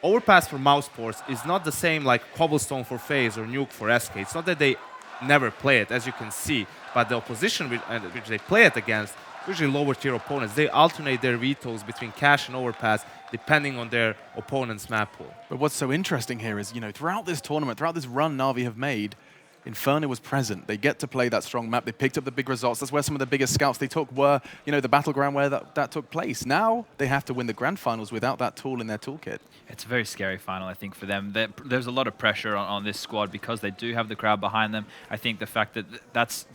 Overpass for Mousesports is not the same like Cobblestone for FaZe or Nuke for SK. It's not that they never play it, as you can see, but the opposition which they play it against, usually lower tier opponents, they alternate their vetoes between Cash and Overpass depending on their opponent's map pool. But what's so interesting here is, throughout this tournament, throughout this run Navi have made, Inferno was present. They get to play that strong map. They picked up the big results. That's where some of the biggest scouts they took were, the battleground where that took place. Now they have to win the Grandfinals without that tool in their toolkit. It's a very scary final, I think, for them. There's a lot of pressure on this squad because they do have the crowd behind them. I think the fact that that's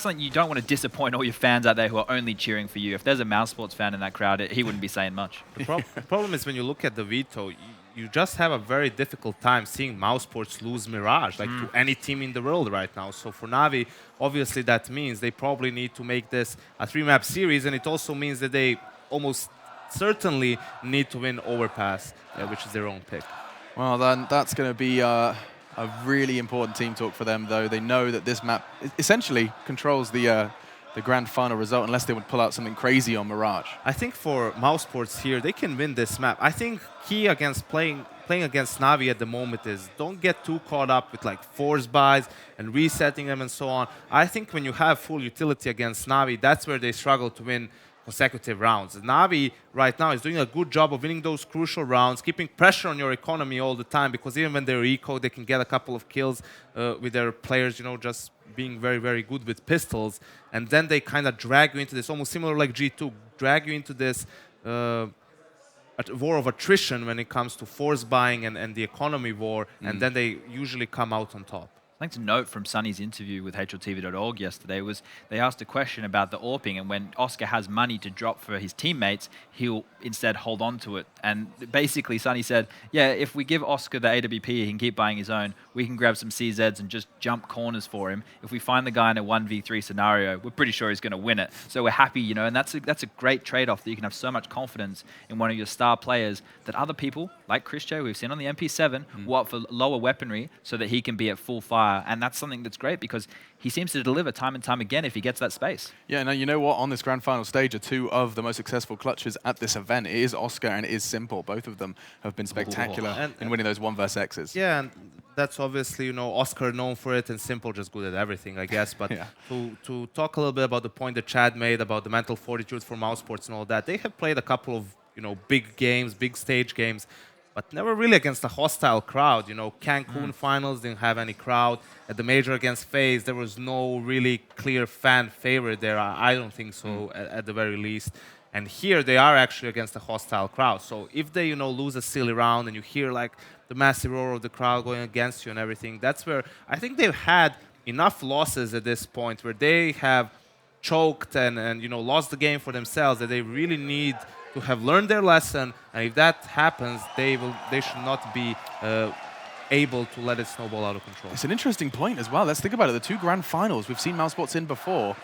something you don't want to disappoint all your fans out there who are only cheering for you. If there's a Mousesports fan in that crowd, he wouldn't be saying much. The problem is when you look at the veto, you just have a very difficult time seeing Mousesports lose Mirage, like to any team in the world right now. So for Navi, obviously that means they probably need to make this a 3-map series, and it also means that they almost certainly need to win Overpass, which is their own pick. Well, then that's going to be a really important team talk for them, though. They know that this map essentially controls the grand final result unless they would pull out something crazy on Mirage. I think for Mousesports here, they can win this map. I think key against playing against Navi at the moment is don't get too caught up with like force buys and resetting them and so on. I think when you have full utility against Navi, that's where they struggle to win consecutive rounds. Navi right now is doing a good job of winning those crucial rounds, keeping pressure on your economy all the time, because even when they're eco, they can get a couple of kills with their players, just being very, very good with pistols. And then they kind of drag you into this, almost similar like G2, drag you into this war of attrition when it comes to force buying and the economy war, and then they usually come out on top. I think to note from Sunny's interview with HLTV.org yesterday was they asked a question about the AWPing, and when Oscar has money to drop for his teammates, he'll instead hold on to it. And basically Sunny said, yeah, if we give Oscar the AWP, he can keep buying his own. We can grab some CZs and just jump corners for him. If we find the guy in a 1v3 scenario, we're pretty sure he's going to win it. So we're happy, and that's a great trade-off that you can have so much confidence in one of your star players that other people, like Christo, we've seen on the MP7, will opt for lower weaponry so that he can be at full fire. And that's something that's great because he seems to deliver time and time again if he gets that space. Yeah, now you know what? On this grand final stage are two of the most successful clutches at this event. It is Oscar and it is Simple. Both of them have been spectacular in winning those 1 vs X's. Yeah, and that's obviously, Oscar known for it and Simple just good at everything, I guess. But to talk a little bit about the point that Chad made about the mental fortitude for Mousesports and all that, they have played a couple of, big games, big stage games, but never really against a hostile crowd. Cancun finals didn't have any crowd. At the major against FaZe, there was no really clear fan favorite there. I don't think so, at the very least. And here they are actually against a hostile crowd. So if they, lose a silly round and you hear like the massive roar of the crowd going against you and everything, that's where I think they've had enough losses at this point where they have choked and lost the game for themselves, that they really need to have learned their lesson, and if that happens, they should not be able to let it snowball out of control. It's an interesting point as well. Let's think about it. The two grand finals we've seen Mousesports in before,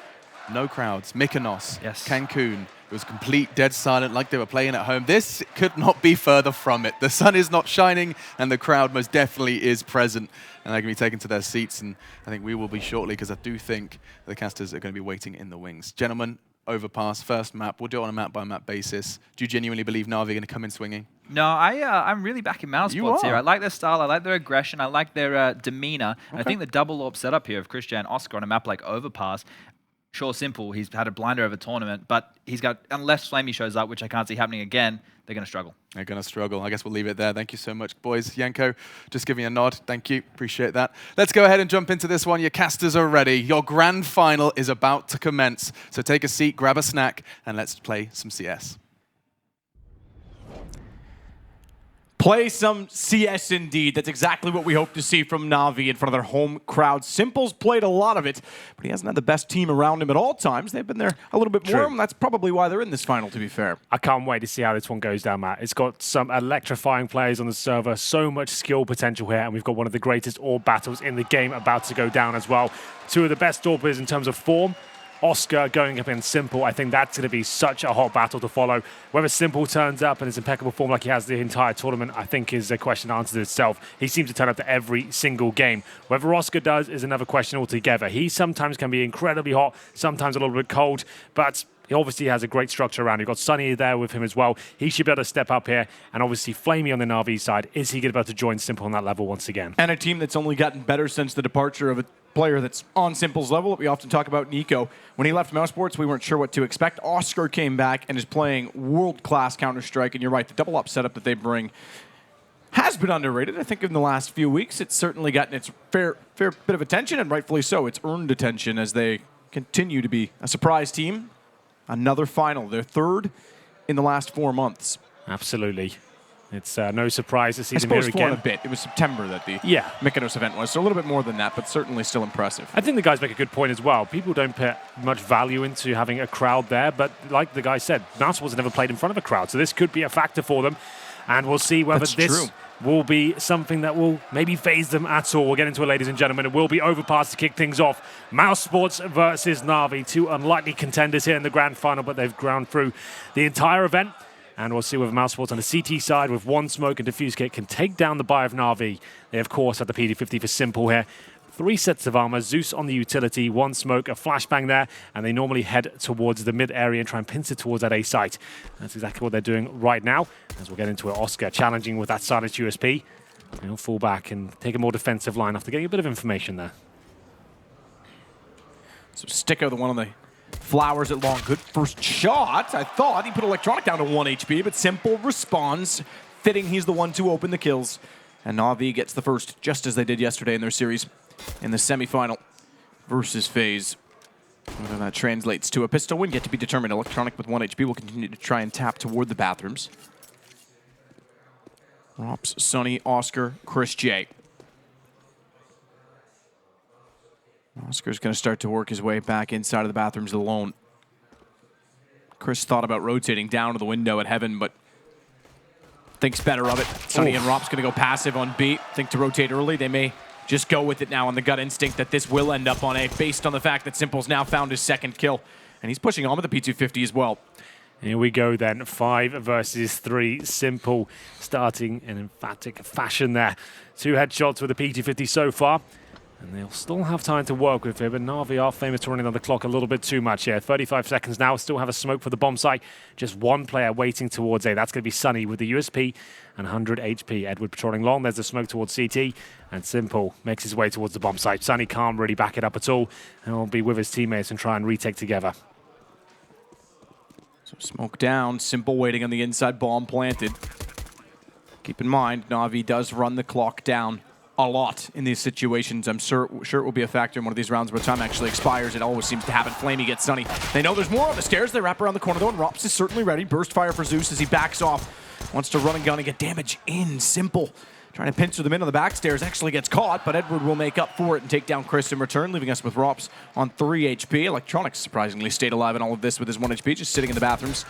no crowds. Mykonos, Cancun. It was complete dead silent, like they were playing at home. This could not be further from it. The sun is not shining, and the crowd most definitely is present. And they're going to be taken to their seats, and I think we will be shortly, because I do think the casters are going to be waiting in the wings. Gentlemen, Overpass, first map. We'll do it on a map-by-map basis. Do you genuinely believe Navi are going to come in swinging? No, I'm really backing Mousesports here. I like their style, I like their aggression, I like their demeanor. Okay. I think the double AWP setup here of Christian and Oscar on a map like Overpass, sure, Simple, he's had a blinder over tournament, but he's got, unless Flamey shows up, which I can't see happening again, they're going to struggle. They're going to struggle. I guess we'll leave it there. Thank you so much, boys. Yanko, just give me a nod. Thank you. Appreciate that. Let's go ahead and jump into this one. Your casters are ready. Your grand final is about to commence. So take a seat, grab a snack, and let's play some CS. Play some CS indeed. That's exactly what we hope to see from Navi in front of their home crowd. Simple's played a lot of it, but he hasn't had the best team around him at all times. They've been there a little bit more, and that's probably why they're in this final, to be fair. I can't wait to see how this one goes down, Matt. It's got some electrifying players on the server, so much skill potential here, and we've got one of the greatest AWP battles in the game about to go down as well. Two of the best AWPers in terms of form. Oscar going up against Simple, I think that's going to be such a hot battle to follow. Whether Simple turns up in his impeccable form like he has the entire tournament, I think is a question answered itself. He seems to turn up to every single game. Whether Oscar does is another question altogether. He sometimes can be incredibly hot, sometimes a little bit cold, but He obviously has a great structure around. You've got Sunny there with him as well. He should be able to step up here. And obviously Flamey on the Navi side. Is he going to be able to join Simple on that level once again? And a team that's only gotten better since the departure of a player that's on Simple's level. We often talk about Nico. When he left Mousesports, we weren't sure what to expect. Oscar came back and is playing world-class Counter-Strike. And you're right, the double-up setup that they bring has been underrated. I think in the last few weeks, it's certainly gotten its fair bit of attention, and rightfully so. It's earned attention as they continue to be a surprise team. Another final, their third in the last 4 months. Absolutely. It's no surprise to see them here again. I suppose a bit. It was September that the Mykonos event was, so a little bit more than that, but certainly still impressive. I think the guys make a good point as well. People don't put much value into having a crowd there, but like the guy said, Mousesports never played in front of a crowd, so this could be a factor for them. And we'll see whether this will be something that will maybe phase them at all. We'll get into it, ladies and gentlemen. It will be Overpass to kick things off. Mousesports versus Navi, two unlikely contenders here in the grand final, but they've ground through the entire event. And we'll see whether Mousesports on the CT side with one smoke and defuse kit can take down the buy of Navi. They, of course, have the PD50 for Simple here. 3 sets of armor, Zeus on the utility, 1 smoke, a flashbang there, and they normally head towards the mid area and try and pincer towards that A site. That's exactly what they're doing right now. As we'll get into it, Oscar challenging with that silent USP. He'll fall back and take a more defensive line after getting a bit of information there. So Sticko, the one on the flowers at long. Good first shot. I thought he put Electronic down to 1 HP, but Simple responds. Fitting he's the one to open the kills. And Navi gets the first, just as they did yesterday in their series in the semifinal versus FaZe. Whether that translates to a pistol win, yet to be determined. Electronic with 1 HP will continue to try and tap toward the bathrooms. Rops, Sonny, Oscar, Chris J. Oscar's going to start to work his way back inside of the bathrooms alone. Chris thought about rotating down to the window at Heaven, but thinks better of it. Sonny and Rop's going to go passive on B. Think to rotate early. They may just go with it now on the gut instinct that this will end up on A, based on the fact that Simple's now found his second kill. And he's pushing on with the P250 as well. Here we go then, 5 versus 3. Simple starting in emphatic fashion there. 2 headshots with the P250 so far. And they'll still have time to work with it, but Navi are famous for running on the clock a little bit too much here. 35 seconds now, still have a smoke for the bomb site. Just 1 player waiting towards A. That's going to be Sunny with the USP and 100 HP. Edward patrolling long. There's a smoke towards CT, and Simple makes his way towards the bomb site. Sunny can't really back it up at all, and will be with his teammates and try and retake together. So smoke down, Simple waiting on the inside, bomb planted. Keep in mind, Navi does run the clock down a lot in these situations. I'm sure it will be a factor in one of these rounds where time actually expires. It always seems to happen. Flamey gets Sunny. They know there's more on the stairs. They wrap around the corner though, and Rops is certainly ready. Burst fire for Zeus as he backs off. Wants to run and gun and get damage in. Simple trying to pincer them in on the back stairs. Actually gets caught, but Edward will make up for it and take down Chris in return, leaving us with Rops on 3 HP. Electronics surprisingly stayed alive in all of this with his 1 HP, just sitting in the bathrooms.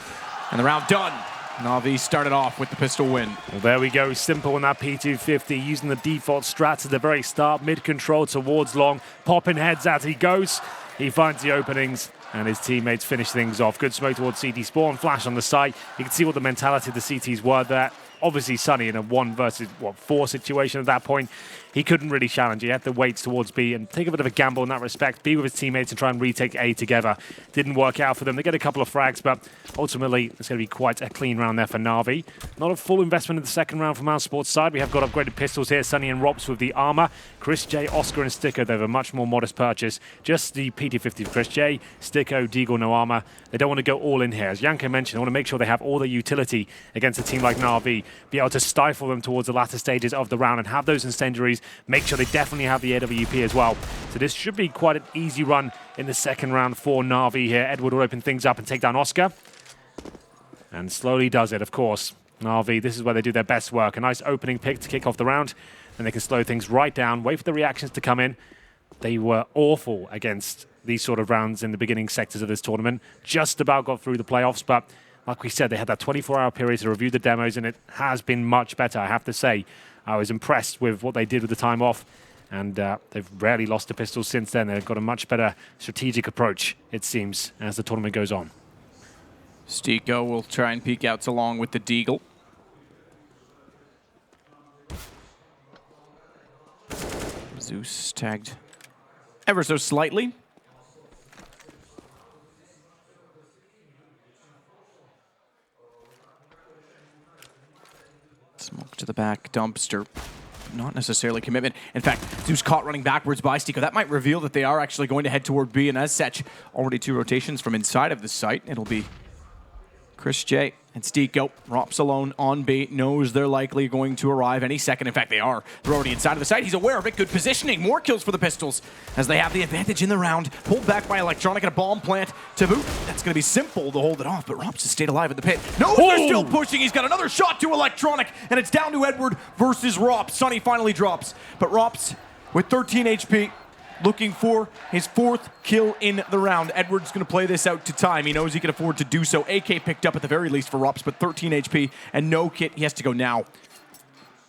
And the round done. Navi started off with the pistol win. Well, there we go. Simple in that P250, using the default strats at the very start. Mid-control towards long, popping heads as he goes. He finds the openings, and his teammates finish things off. Good smoke towards CT spawn, flash on the side. You can see what the mentality of the CTs were there. Obviously, Sunny in a 1 versus 4 situation at that point. He couldn't really challenge. He had to wait towards B and take a bit of a gamble in that respect, be with his teammates and try and retake A together. Didn't work out for them. They get a couple of frags, but ultimately, it's going to be quite a clean round there for Navi. Not a full investment in the second round from Mousesports' side. We have got upgraded pistols here, Sunny and Rops with the armor. Chris J, Oscar, and Sticko, they have a much more modest purchase. Just the PT50 for Chris J, Sticko, Deagle, no armor. They don't want to go all in here. As Yanko mentioned, they want to make sure they have all the utility against a team like Navi, be able to stifle them towards the latter stages of the round and have those incendiaries, make sure they definitely have the AWP as well. So this should be quite an easy run in the second round for Navi here. Edward will open things up and take down Oscar. And slowly does it, of course. Navi, this is where they do their best work. A nice opening pick to kick off the round. And they can slow things right down, wait for the reactions to come in. They were awful against these sort of rounds in the beginning sectors of this tournament. Just about got through the playoffs, but like we said, they had that 24-hour period to review the demos, and it has been much better, I have to say. I was impressed with what they did with the time off, and they've rarely lost a pistol since then. They've got a much better strategic approach, it seems, as the tournament goes on. Sticko will try and peek out along with the Deagle. Zeus tagged ever so slightly. back dumpster. Not necessarily commitment. In fact, Zeus caught running backwards by Stico. That might reveal that they are actually going to head toward B, and as such, already 2 rotations from inside of the site. It'll be Chris J and Stico. Rops alone on B, knows they're likely going to arrive any second. In fact, they are. They're already inside of the site. He's aware of it. Good positioning. More kills for the Pistols as they have the advantage in the round. Pulled back by Electronic and a bomb plant to boot. That's going to be simple to hold it off, but Rops has stayed alive at the pit. No, they're still pushing. He's got another shot to Electronic, and it's down to Edward versus Rops. Sunny finally drops, but Rops with 13 HP. Looking for his 4th kill in the round. Edward's going to play this out to time. He knows he can afford to do so. AK picked up at the very least for Rops, but 13 HP and no kit. He has to go now.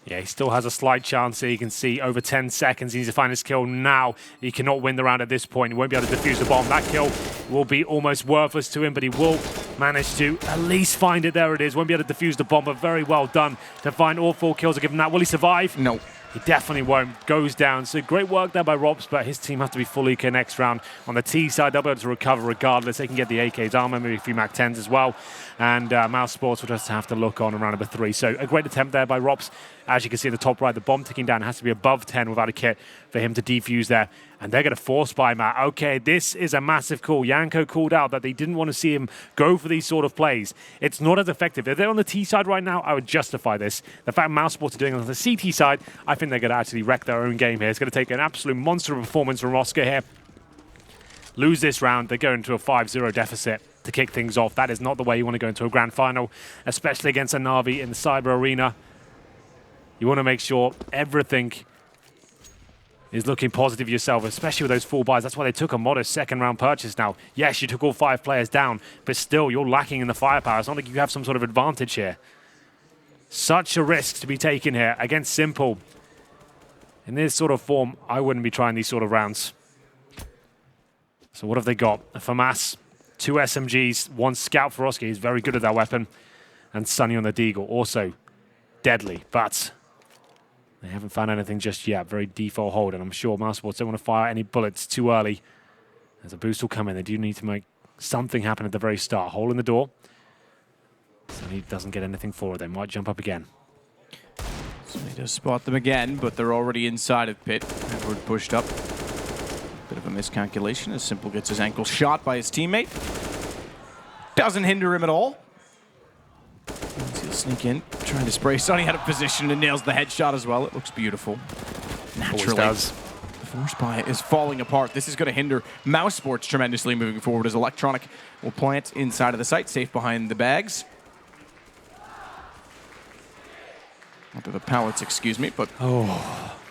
Yeah, he still has a slight chance here. You can see over 10 seconds. He needs to find his kill now. He cannot win the round at this point. He won't be able to defuse the bomb. That kill will be almost worthless to him, but he will manage to at least find it. There it is. Won't be able to defuse the bomb, but very well done to find all 4 kills. I'll give him that. Will he survive? No. He definitely won't. Goes down. So great work there by Rops, but his team has to be fully clear next round. On the T side, they'll be able to recover regardless. They can get the AK's armor, maybe a few Mac 10s as well. And Mousesports will just have to look on in round number 3. So a great attempt there by Rops. As you can see in the top right, the bomb ticking down. It has to be above 10 without a kit for him to defuse there. And they're going to force buy, Matt. Okay, this is a massive call. Yanko called out that they didn't want to see him go for these sort of plays. It's not as effective. If they're on the T side right now, I would justify this. The fact Mousesports are doing it on the CT side, I think they're going to actually wreck their own game here. It's going to take an absolute monster performance from Oscar here. Lose this round, they go into a 5-0 deficit to kick things off. That is not the way you want to go into a grand final, especially against a Navi in the Cyber Arena. You want to make sure everything is looking positive yourself, especially with those full buys. That's why they took a modest 2nd round purchase now. Yes, you took all 5 players down, but still, you're lacking in the firepower. It's not like you have some sort of advantage here. Such a risk to be taken here against Simple. In this sort of form, I wouldn't be trying these sort of rounds. So what have they got? A FAMAS, 2 SMGs, 1 Scout for Oscar. He's very good at that weapon. And Sunny on the Deagle, also deadly, but they haven't found anything just yet. Very default hold, and I'm sure Mousesports don't want to fire any bullets too early. As a boost will come in, they do need to make something happen at the very start. Hole in the door. Sunny doesn't get anything for it. They might jump up again. Sunny does spot them again, but they're already inside of pit. Edward pushed up. Bit of a miscalculation as Simple gets his ankle shot by his teammate. Doesn't hinder him at all. He'll sneak in, trying to spray. Sunny out of position and nails the headshot as well. It looks beautiful. Naturally. Does. The force buy is falling apart. This is going to hinder Mousesports tremendously moving forward as Electronic will plant inside of the site, safe behind the bags. Not the pallets, excuse me, but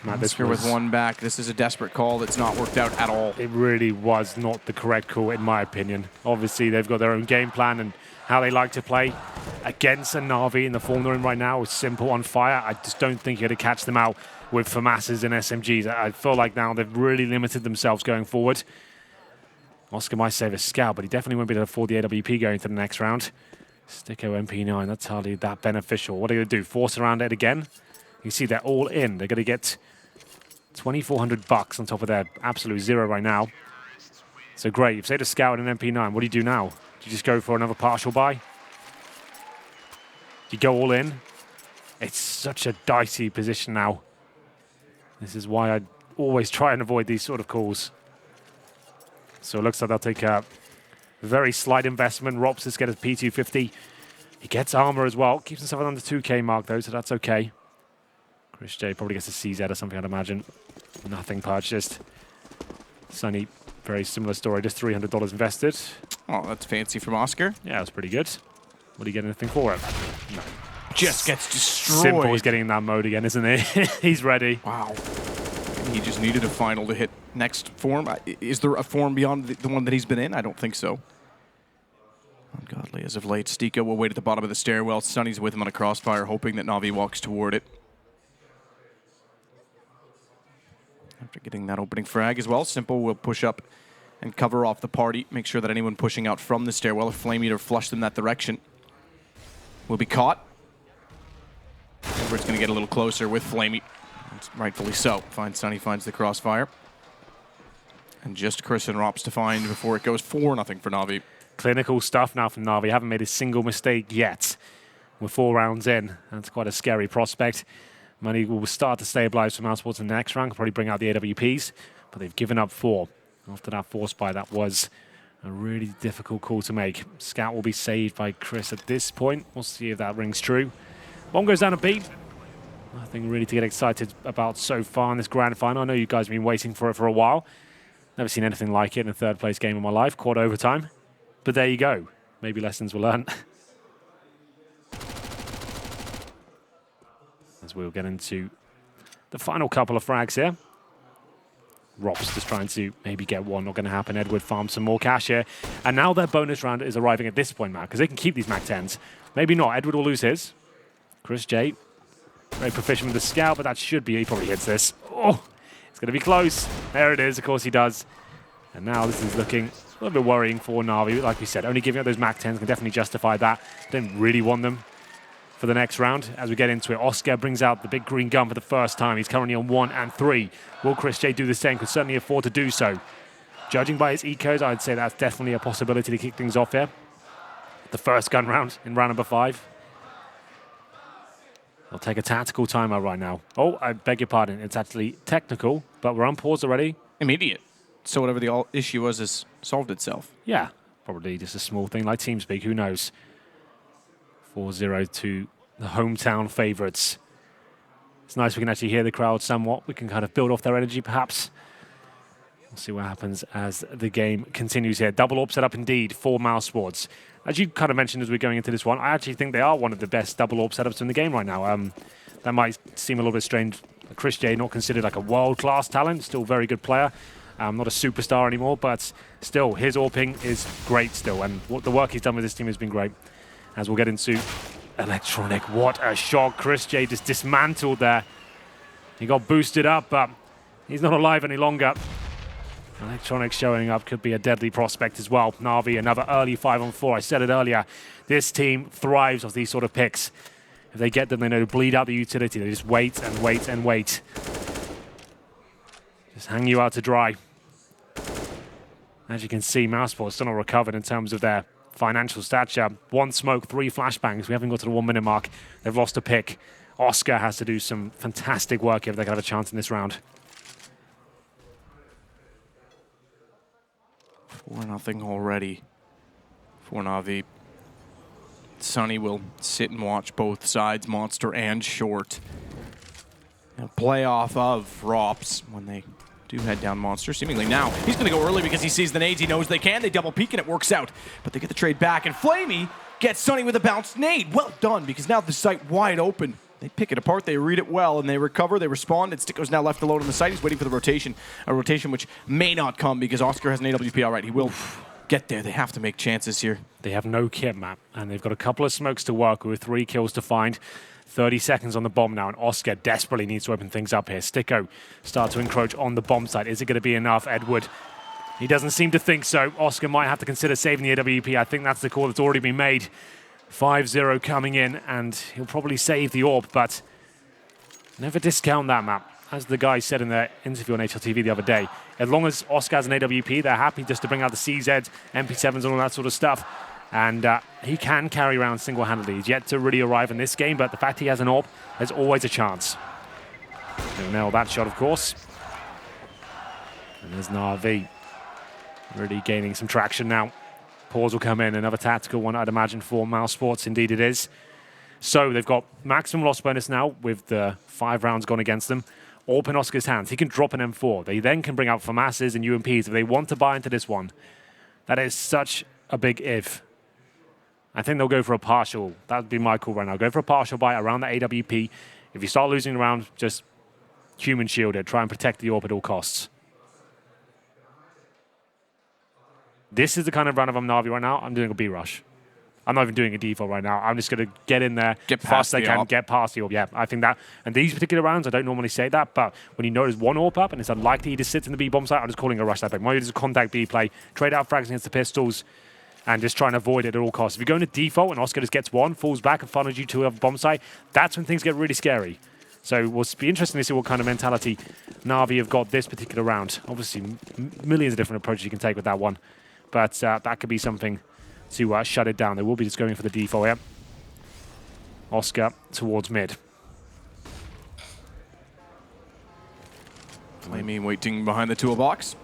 Matt, this Oscar with 1 back. This is a desperate call that's not worked out at all. It really was not the correct call, in my opinion. Obviously, they've got their own game plan and how they like to play. Against a Navi in the form they're in right now, with Simple on fire, I just don't think you're going to catch them out with FAMASs and SMGs. I feel like now they've really limited themselves going forward. Oscar might save a Scout, but he definitely won't be able to afford the AWP going to the next round. Sticko MP9, that's hardly that beneficial. What are they going to do? Force around it again? You see they're all in. They're going to get 2,400 bucks on top of their absolute 0 right now. So great. You've saved a Scout and an MP9. What do you do now? Do you just go for another partial buy? Do you go all in? It's such a dicey position now. This is why I always try and avoid these sort of calls. So it looks like they'll take a very slight investment. Rops is getting P250. He gets armor as well. Keeps himself under 2K mark though, so that's okay. Chris J probably gets a CZ or something, I'd imagine. Nothing purchased. Sunny, very similar story, just $300 invested. Oh, that's fancy from Oscar. Yeah, that's pretty good. Will he get anything for it? No. Just gets destroyed. Simple is getting in that mode again, isn't he? He's ready. Wow. He just needed a final to hit next form. Is there a form beyond the one that he's been in? I don't think so. Ungodly as of late. Stico will wait at the bottom of the stairwell. Sunny's with him on a crossfire, hoping that Navi walks toward it. After getting that opening frag as well, Simple will push up and cover off the party. Make sure that anyone pushing out from the stairwell, a Flame Eater flush them that direction, will be caught. Edward's going to get a little closer with Flame Eater. Rightfully so. Sunny finds the crossfire. And just Chris and Rops to find before it goes 4-0 for Navi. Clinical stuff now from Navi. Haven't made a single mistake yet. We're 4 rounds in. That's quite a scary prospect. Money will start to stabilize for Mousesports in the next round, probably bring out the AWPs, but they've given up 4. After that force buy, that was a really difficult call to make. Scout will be saved by Chris at this point. We'll see if that rings true. Bomb goes down a B. Nothing really to get excited about so far in this grand final. I know you guys have been waiting for it for a while. Never seen anything like it in a third place game in my life, quad overtime. But there you go. Maybe lessons were learned. As we'll get into the final couple of frags here. Rob's just trying to maybe get one. Not going to happen. Edward farms some more cash here. And now their bonus round is arriving at this point, Matt, because they can keep these Mac 10s. Maybe not. Edward will lose his. Chris J, very proficient with the scout, but that should be, he probably hits this. Oh, it's going to be close. There it is. Of course he does. And now this is looking a little bit worrying for Navi. Like we said, only giving up those Mac 10s can definitely justify that. Don't really want them for the next round. As we get into it, Oscar brings out the big green gun for the first time. He's currently on 1 and 3. Will Chris J do the same? Could certainly afford to do so. Judging by his ecos, I'd say that's definitely a possibility to kick things off here. The first gun round in round number 5. I'll take a tactical timeout right now. Oh, I beg your pardon. It's actually technical, but we're on pause already. Immediate. So whatever the issue was has solved itself. Yeah, probably just a small thing like TeamSpeak. Who knows? 4-0 to the hometown favorites. It's nice we can actually hear the crowd somewhat. We can kind of build off their energy, perhaps. We'll see what happens as the game continues here. Double AWP set up indeed for Mousesports. As you kind of mentioned as we're going into this one, I actually think they are one of the best double AWP setups in the game right now. That might seem a little bit strange. Chris J, not considered like a world-class talent, still a very good player. Not a superstar anymore, but still, his AWPing is great still. And the work he's done with this team has been great. As we'll get into Electronic. What a shock. Chris J just dismantled there. He got boosted up, but he's not alive any longer. Electronic showing up could be a deadly prospect as well. Navi, another early 5-on-4. I said it earlier. This team thrives off these sort of picks. If they get them, they know to bleed out the utility. They just wait and wait and wait. Just hang you out to dry. As you can see, Mousesports still not recovered in terms of their financial stature. 1 smoke, 3 flashbangs. We haven't got to the 1-minute mark. They've lost a pick. Oscar has to do some fantastic work if they can have a chance in this round. 4-0 already for Navi. Sunny will sit and watch both sides, Monster and Short. A play off of Rops when they do head down Monster. Seemingly now, he's going to go early because he sees the nades. He knows they can. They double peek and it works out. But they get the trade back, and Flamey gets Sunny with a bounced nade. Well done, because now the site wide open. They pick it apart, they read it well, and they recover, they respond, and Sticko's now left alone on the site. He's waiting for the rotation, a rotation which may not come because Oscar has an AWP all right. He will get there. They have to make chances here. They have no kit map, and they've got a couple of smokes to work with, 3 kills to find. 30 seconds on the bomb now, and Oscar desperately needs to open things up here. Sticko starts to encroach on the bomb site. Is it going to be enough? Edward, he doesn't seem to think so. Oscar might have to consider saving the AWP. I think that's the call that's already been made. 5-0 coming in, and he'll probably save the AWP, but never discount that map. As the guy said in the interview on HLTV the other day, as long as Oscar has an AWP, they're happy just to bring out the CZs, MP7s, and all that sort of stuff. And he can carry around single-handedly. He's yet to really arrive in this game, but the fact he has an AWP, there's always a chance. He'll nail that shot, of course. And there's Navi really gaining some traction now. Pause will come in, another tactical one, I'd imagine, for Mousesports. Indeed it is. So they've got maximum loss bonus now with the 5 rounds gone against them. AWP in Oscar's hands. He can drop an M4. They then can bring out FAMASs and UMPs if they want to buy into this one. That is such a big if. I think they'll go for a partial. That would be my call right now. Go for a partial buy around the AWP. If you start losing the round, just human shield it. Try and protect the AWP at all costs. This is the kind of run of Navi right now. I'm doing a B-rush. I'm not even doing a default right now. I'm just going to get in there get fast as I can, get past the AWP. Yeah, I think that. And these particular rounds, I don't normally say that, but when you know there's one AWP up and it's unlikely he just sits in the B bomb site, I'm just calling a rush that back. Maybe just a contact B play, trade out frags against the pistols, and just try and avoid it at all costs. If you go into default and Oscar just gets one, falls back and funnels you to a bomb site, that's when things get really scary. So we'll be interesting to see what kind of mentality Navi have got this particular round. Obviously, millions of different approaches you can take with that one. But that could be something to shut it down. They will be just going for the default here. Oscar towards mid. moment. Flamey waiting behind the toolbox.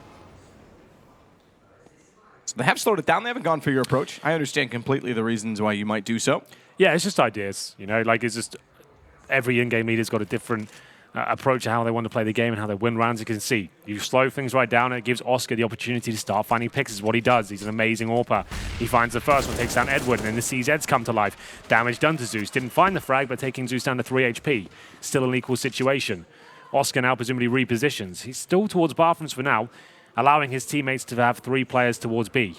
So they have slowed it down. They haven't gone for your approach. I understand completely the reasons why you might do so. Yeah, it's just ideas, you know, like it's just every in-game leader's got a different approach to how they want to play the game and how they win rounds. You can see you slow things right down and it gives Oscar the opportunity to start finding picks. Is what he does. He's an amazing AWPer. He finds the first one, takes down Edward, and then the CZs come to life. Damage done to Zeus. Didn't find the frag, but taking Zeus down to 3 HP. Still an equal situation. Oscar now presumably repositions. He's still towards bathrooms for now, allowing his teammates to have 3 players towards B.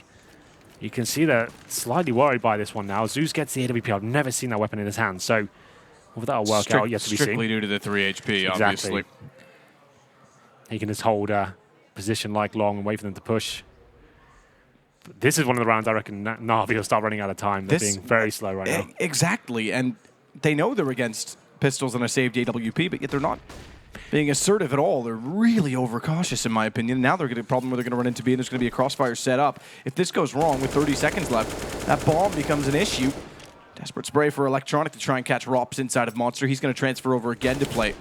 You can see they're slightly worried by this one now. Zeus gets the AWP. I've never seen that weapon in his hand, so whether that'll work out, yet to be seen. Strictly due to the 3 HP, obviously. He can just hold a position like long and wait for them to push. But this is one of the rounds I reckon Navi will start running out of time. They're being very slow right now. Exactly, and they know they're against pistols and a saved AWP, but yet they're not being assertive at all. They're really overcautious, in my opinion. Now they're going to have a problem where they're going to run into B, and there's going to be a crossfire set up. If this goes wrong with 30 seconds left, that bomb becomes an issue. Desperate spray for Electronic to try and catch Rops inside of Monster. He's going to transfer over again to play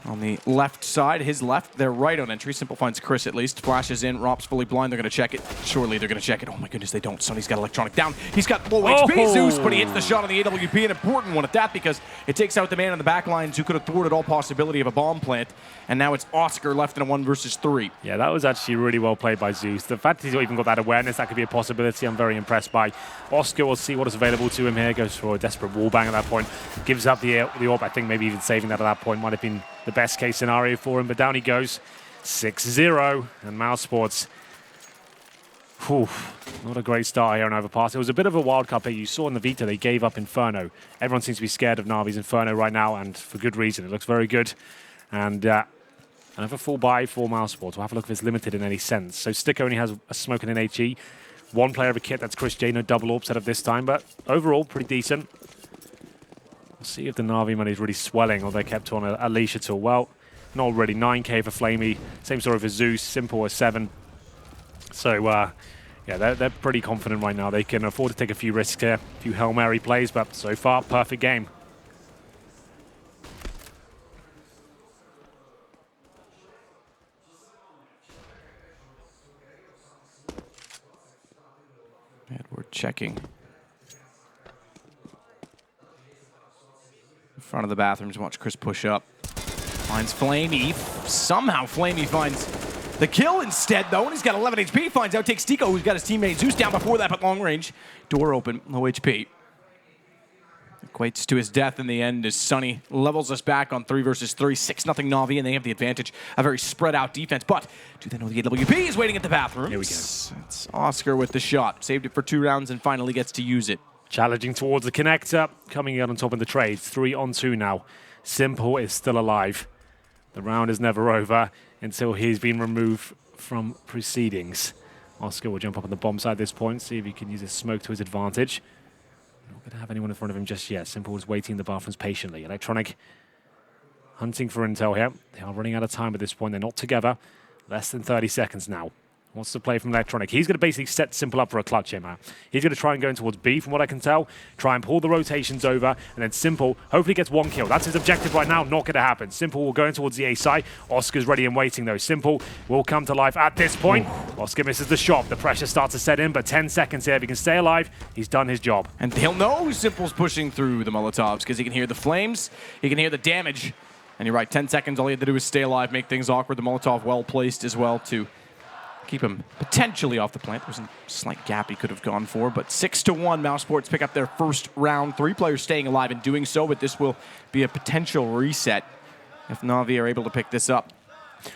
on the left side. His left, their right on entry. Simple finds Chris at least. Flashes in. Rops fully blind. They're going to check it. Surely they're going to check it. Oh my goodness, they don't. Sonny's got Electronic down. He's got low HP Zeus, but he hits the shot on the AWP. An important one at that because it takes out the man on the back lines who could have thwarted all possibility of a bomb plant. And now it's Oscar left in a 1 versus 3. Yeah, that was actually really well played by Zeus. The fact he's even got that awareness, that could be a possibility, I'm very impressed by. Oscar will see what is available to him here. Goes for a desperate wallbang at that point. Gives up the AWP. I think maybe even saving that at that point might have been the best case scenario for him. But down he goes. 6-0. And Mousesports. Not a great start here on Overpass. It was a bit of a wild card pick. You saw in the Vita they gave up Inferno. Everyone seems to be scared of Navi's Inferno right now, and for good reason. It looks very good. And another full buy for Mousesports. We'll have a look if it's limited in any sense. So Stick only has a smoke and an HE. 1 player of a kit, that's Chris J. No double AWP set up this time, but overall pretty decent. We'll see if the Navi money is really swelling or they kept on a leash at all. Well, not really. 9k for Flamey. Same story for Zeus. Simple as 7. So, yeah, they're pretty confident right now. They can afford to take a few risks here, a few Hail Mary plays, but so far, perfect game. Edward checking. In front of the bathrooms, watch Chris push up. Finds Flamey. Somehow Flamey finds the kill instead, though, and he's got 11 HP. Finds out, takes Tico, who's got his teammate Zeus down before that, but long range. Door open, low HP. Equates to his death in the end as Sonny levels us back on 3 versus 3. 6-0 Navi, and they have the advantage. A very spread out defense, but do they know the AWP is waiting at the bathroom? Here we go. It's Oscar with the shot. Saved it for 2 rounds and finally gets to use it. Challenging towards the connector, coming out on top of the trades. 3-on-2 now. Simple is still alive. The round is never over until he's been removed from proceedings. Oscar will jump up on the bomb side at this point, see if he can use his smoke to his advantage. Not going to have anyone in front of him just yet. Simple is waiting in the bathrooms patiently. Electronic hunting for intel here. They are running out of time at this point. They're not together. Less than 30 seconds now. Wants to play from Electronic. He's going to basically set Simple up for a clutch here, man. He's going to try and go in towards B, from what I can tell. Try and pull the rotations over, and then Simple hopefully gets 1 kill. That's his objective right now. Not going to happen. Simple will go in towards the A side. Oscar's ready and waiting, though. Simple will come to life at this point. Oscar misses the shot. The pressure starts to set in, but 10 seconds here. If he can stay alive, he's done his job. And he'll know Simple's pushing through the Molotovs because he can hear the flames, he can hear the damage. And you're right, 10 seconds, all he had to do was stay alive, make things awkward. The Molotov well placed as well to keep him potentially off the plant. There was a slight gap he could have gone for, but 6-1, Mousesports pick up their first round. 3 players staying alive and doing so, but this will be a potential reset if Navi are able to pick this up.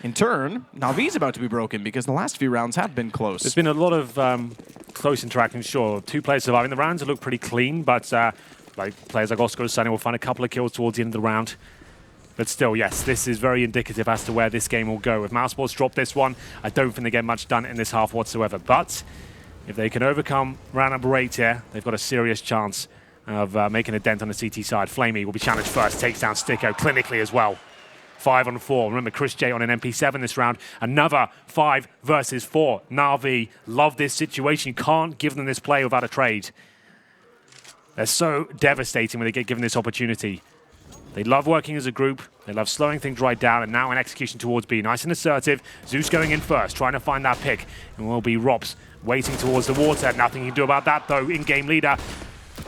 In turn, Navi's about to be broken because the last few rounds have been close. There's been a lot of close interactions, sure. 2 players surviving. The rounds look pretty clean, but like players like Oscar and Sunny will find a couple of kills towards the end of the round. But still, yes, this is very indicative as to where this game will go. If Mousesports drop this one, I don't think they get much done in this half whatsoever. But if they can overcome round number 8 here, they've got a serious chance of making a dent on the CT side. Flamey will be challenged first, takes down Sticko clinically as well. 5-on-4. Remember, Chris J on an MP7 this round. Another 5 versus 4. Navi love this situation. You can't give them this play without a trade. They're so devastating when they get given this opportunity. They love working as a group. They love slowing things right down, and now an execution towards B. Nice and assertive. Zeus going in first, trying to find that pick. And will be Rops waiting towards the water. Nothing you can do about that, though. In-game leader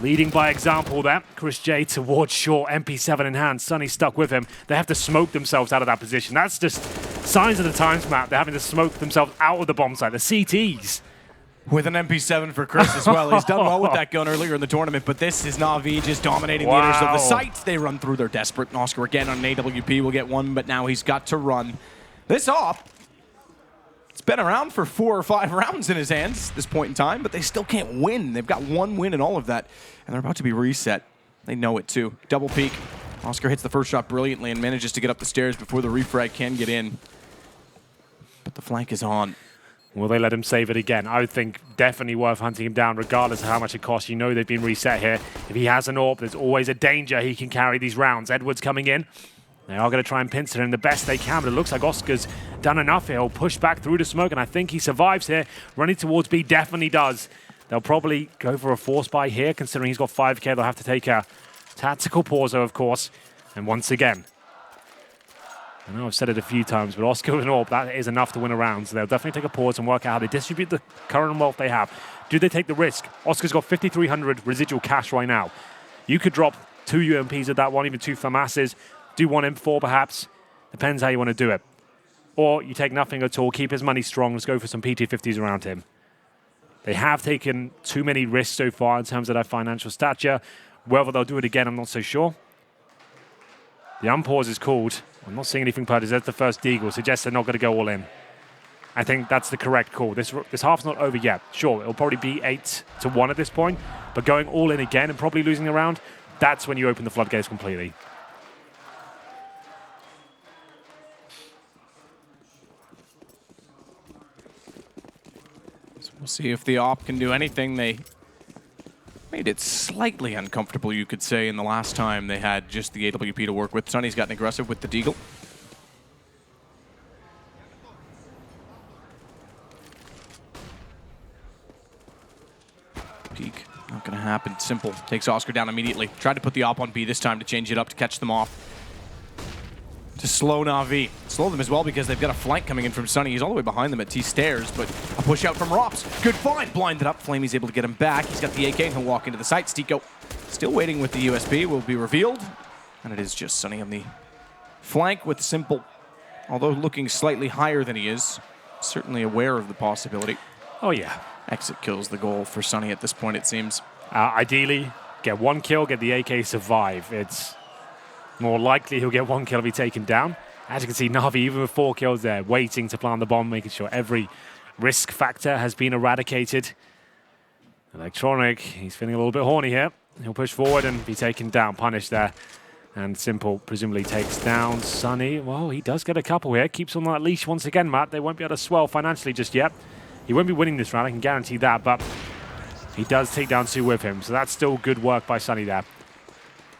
leading by example there. Chris J towards short, MP7 in hand. Sunny stuck with him. They have to smoke themselves out of that position. That's just signs of the times, Matt. They're having to smoke themselves out of the bomb site. The CTs. With an MP7 for Chris as well. He's done well with that gun earlier in the tournament, but this is Navi just dominating the leaders of the site. They run through. They're desperate. And Oscar again on an AWP will get one, but now he's got to run. This op, it's been around for 4 or 5 rounds in his hands at this point in time, but they still can't win. They've got 1 win in all of that, and they're about to be reset. They know it too. Double peek. Oscar hits the first shot brilliantly and manages to get up the stairs before the refrag can get in. But the flank is on. Will they let him save it again? I would think definitely worth hunting him down regardless of how much it costs. You know they've been reset here. If he has an AWP, there's always a danger he can carry these rounds. Edwards coming in. They are going to try and pincer him the best they can, but it looks like Oscar's done enough here. He'll push back through the smoke, and I think he survives here. Running towards B definitely does. They'll probably go for a force buy here, considering he's got 5k. They'll have to take a tactical pause, of course. And once again, I know I've said it a few times, but Oscar and AWP, that is enough to win a round. So they'll definitely take a pause and work out how they distribute the current wealth they have. Do they take the risk? Oscar's got 5,300 residual cash right now. You could drop 2 UMPs at that one, even 2 FAMASs. Do 1 M4 perhaps. Depends how you want to do it. Or you take nothing at all, keep his money strong, let's go for some PT50s around him. They have taken too many risks so far in terms of their financial stature. Whether they'll do it again, I'm not so sure. The unpause is called. I'm not seeing anything purchased. That's the first deagle. Suggests they're not going to go all in. I think that's the correct call. This half's not over yet. Sure, it'll probably be 8-1 at this point, but going all in again and probably losing the round, that's when you open the floodgates completely. So we'll see if the op can do anything. They made it slightly uncomfortable, you could say, in the last time they had just the AWP to work with. Sunny's gotten aggressive with the deagle. Peek, not gonna happen. Simple takes Oscar down immediately. Tried to put the op on B this time to change it up to catch them off. To slow Navi. Slow them as well because they've got a flank coming in from Sunny. He's all the way behind them at T stairs, but a push out from Rops. Good find, blinded up. Flamey's able to get him back. He's got the AK and he'll walk into the site. Stico still waiting with the USB, will be revealed. And it is just Sunny on the flank with Simple. Although looking slightly higher than he is, certainly aware of the possibility. Oh yeah. Exit kills the goal for Sunny at this point, it seems. Ideally, get 1 kill, get the AK, survive. It's more likely he'll get 1 kill if he's taken down. As you can see, Navi, even with 4 kills there, waiting to plant the bomb, making sure every risk factor has been eradicated. Electronic, he's feeling a little bit horny here. He'll push forward and be taken down, punished there. And Simple presumably takes down Sunny. Well, he does get a couple here. Keeps on that leash once again, Matt. They won't be able to swell financially just yet. He won't be winning this round, I can guarantee that, but he does take down 2 with him. So that's still good work by Sunny there.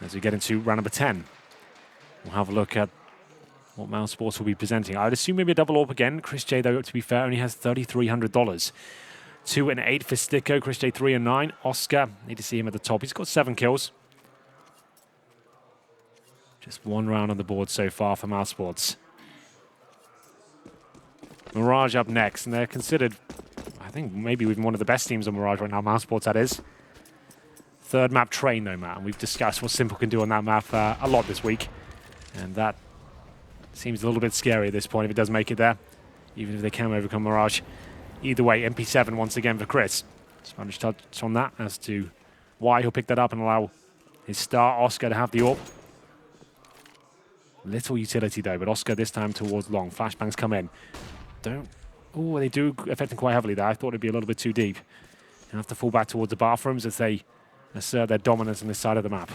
As we get into round number 10. We'll have a look at what Mousesports will be presenting. I'd assume maybe a double AWP again. Chris J, though, to be fair, only has $3,300. 2 and 8 for Stico. Chris J, 3 and 9. Oscar, need to see him at the top. He's got 7 kills. Just 1 round on the board so far for Mousesports. Mirage up next, and they're considered, I think, maybe even one of the best teams on Mirage right now. Mousesports, that is. 3rd map Train, though, Matt. And we've discussed what Simple can do on that map a lot this week. And that seems a little bit scary at this point if it does make it there, even if they can overcome Mirage. Either way, MP7 once again for Chris. Spanish touch on that as to why he'll pick that up and allow his star, Oscar, to have the AWP. Little utility, though, but Oscar this time towards long. Flashbangs come in. Oh, they do affect him quite heavily there. I thought it'd be a little bit too deep. They'll have to fall back towards the bathrooms as they assert their dominance on this side of the map.